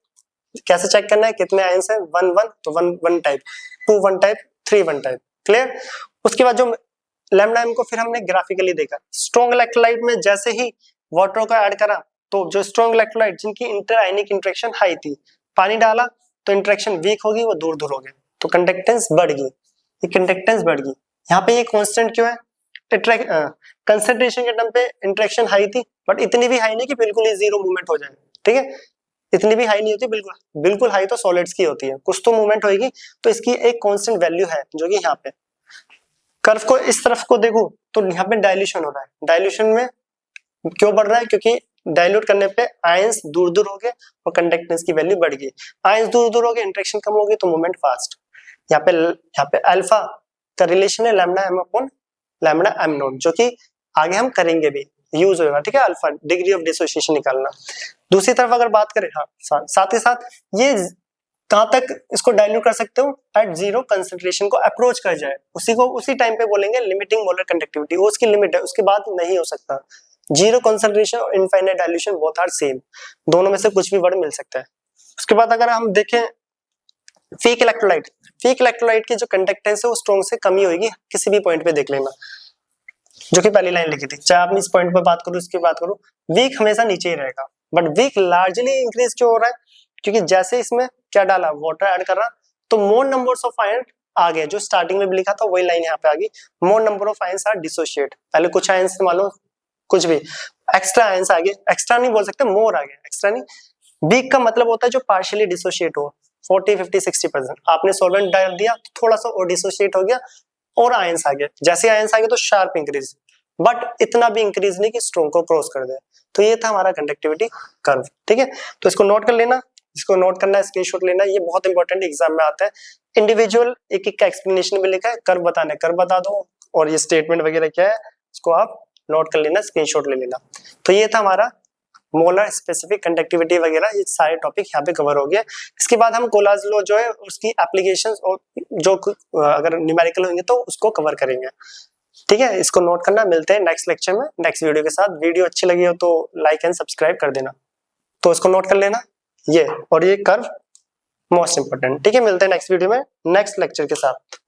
[SPEAKER 1] कैसे चेक करना है, कितने आयंस है, 1 1 तो 1 टाइप, 2 1 टाइप, 3 1 टाइप, क्लियर। उसके बाद जो लैम्डा एम को फिर हमने ग्राफिकली देखा। स्ट्रॉन्ग इलेक्ट्रोलाइट में जैसे ही वाटर को ऐड करा तो जो स्ट्रॉन्ग इलेक्ट्रोलाइट जिनकी इंटर आयनिक इंटरेक्शन हाई थी, पानी डाला तो इंटरेक्शन वीक होगी, वो दूर दूर हो गए, तो कंडक्टेंस बढ़ गई, ये कंडक्टेंस बढ़ गई। यहाँ पे ये कांस्टेंट क्यों है, कंसंट्रेशन के टाइम पे इंटरेक्शन हाई थी, बट इतनी भी हाई नहीं कि बिल्कुल ही जीरो मूवमेंट हो जाए, ठीक है। इतनी भी हाई नहीं होती, बिल्कुल हाई तो सॉलिड्स की होती है, कुछ तो मूवमेंट होगी। तो इसकी एक कांस्टेंट वैल्यू है जो कि यहाँ पे कर्व को इस तरफ को देखो तो यहाँ पे डाइल्यूशन हो रहा है। डाइल्यूशन में क्यों बढ़ रहा है, क्योंकि डाइल्यूट करने पे आयंस दूर दूर हो गए और कंडक्टेंस की वैल्यू बढ़ गई। आयंस दूर दूर हो गए, इंटरेक्शन कम हो गई, तो मूवमेंट फास्ट। यहाँ पे अल्फा का रिलेशन है lambda M upon lambda M not, जो कि आगे हम करेंगे भी, यूज होगा, ठीक है। अल्फा डिग्री ऑफ डिसोसिएशन निकालना। दूसरी तरफ अगर बात करें, हाँ साथ ही साथ ये कहां तक इसको डाइल्यूट कर सकते हो, एट 0 कंसंट्रेशन को अप्रोच कर जाए, उसी टाइम पे बोलेंगे लिमिटिंग मोलर कंडक्टिविटी, वो उसकी लिमिट है, उसके बाद नहीं हो सकता। 0 कंसंट्रेशन और infinite dilution both are same, दोनों में से कुछ भी वर्ड मिल सकता है। उसके बाद अगर हम देखें वीक इलेक्ट्रोलाइट की जो कंडक्टेंस है वो स्ट्रॉन्ग से कमी होगी, किसी भी पॉइंट पे देख लेना, जो कि पहली लाइन लिखी थी, चाहे आप इस पॉइंट पे बात करो इसकी बात करो, वीक हमेशा नीचे ही रहेगा। बट वीक लार्जली इंक्रीज क्यों हो रहा है, क्योंकि जैसे इसमें क्या डाला, वाटर ऐड कर रहा, तो मोर नंबर्स ऑफ आयन आ गए, जो स्टार्टिंग में भी लिखा था वही लाइन यहाँ पे आ गई, more number of ions are dissociate. पहले कुछ आयंस मानो कुछ भी एक्स्ट्रा आयंस आ गए, एक्स्ट्रा नहीं बोल सकते, मोर आ गए, एक्स्ट्रा नहीं। वीक का मतलब होता है जो पार्शियली डिसोशिएट हो, 40 50 60%। आपने सॉल्वेंट डाल दिया तो थोड़ा सा और डिसोशिएट हो गया और आयंस आ गए, जैसे आयंस आ गए तो शार्प इंक्रीज, बट इतना भी इंक्रीज नहीं कि स्ट्रॉन्ग को क्रॉस कर दे। तो ये था हमारा कंडक्टिविटी कर्व, ठीक है। तो इसको नोट कर लेना, इसको नोट करना है, स्क्रीनशॉट लेना है, ये बहुत इंपॉर्टेंट एग्जाम में आता है। इंडिविजुअल एक एक का एक्सप्लेनेशन भी लिखा है, कर्व बताना है, कर्व बता दो, और ये स्टेटमेंट वगैरह क्या है इसको आप नोट कर लेना, स्क्रीनशॉट ले लेना। तो ये था हमारा मोलर स्पेसिफिक कंडक्टिविटी वगैरह, ये सारे टॉपिक यहाँ पे कवर हो गए। इसके बाद हम कोलाज लॉ जो है उसकी एप्लीकेशंस और जो अगर न्यूमेरिकल होंगे तो उसको कवर करेंगे। ठीक है, इसको नोट करना। मिलते हैं नेक्स्ट लेक्चर में नेक्स्ट वीडियो के साथ। वीडियो अच्छी लगी हो तो लाइक एंड सब्सक्राइब कर देना। तो इसको नोट कर लेना ये, और ये कर्व मोस्ट इंपोर्टेंट। ठीक है, मिलते हैं नेक्स्ट वीडियो में नेक्स्ट लेक्चर के साथ।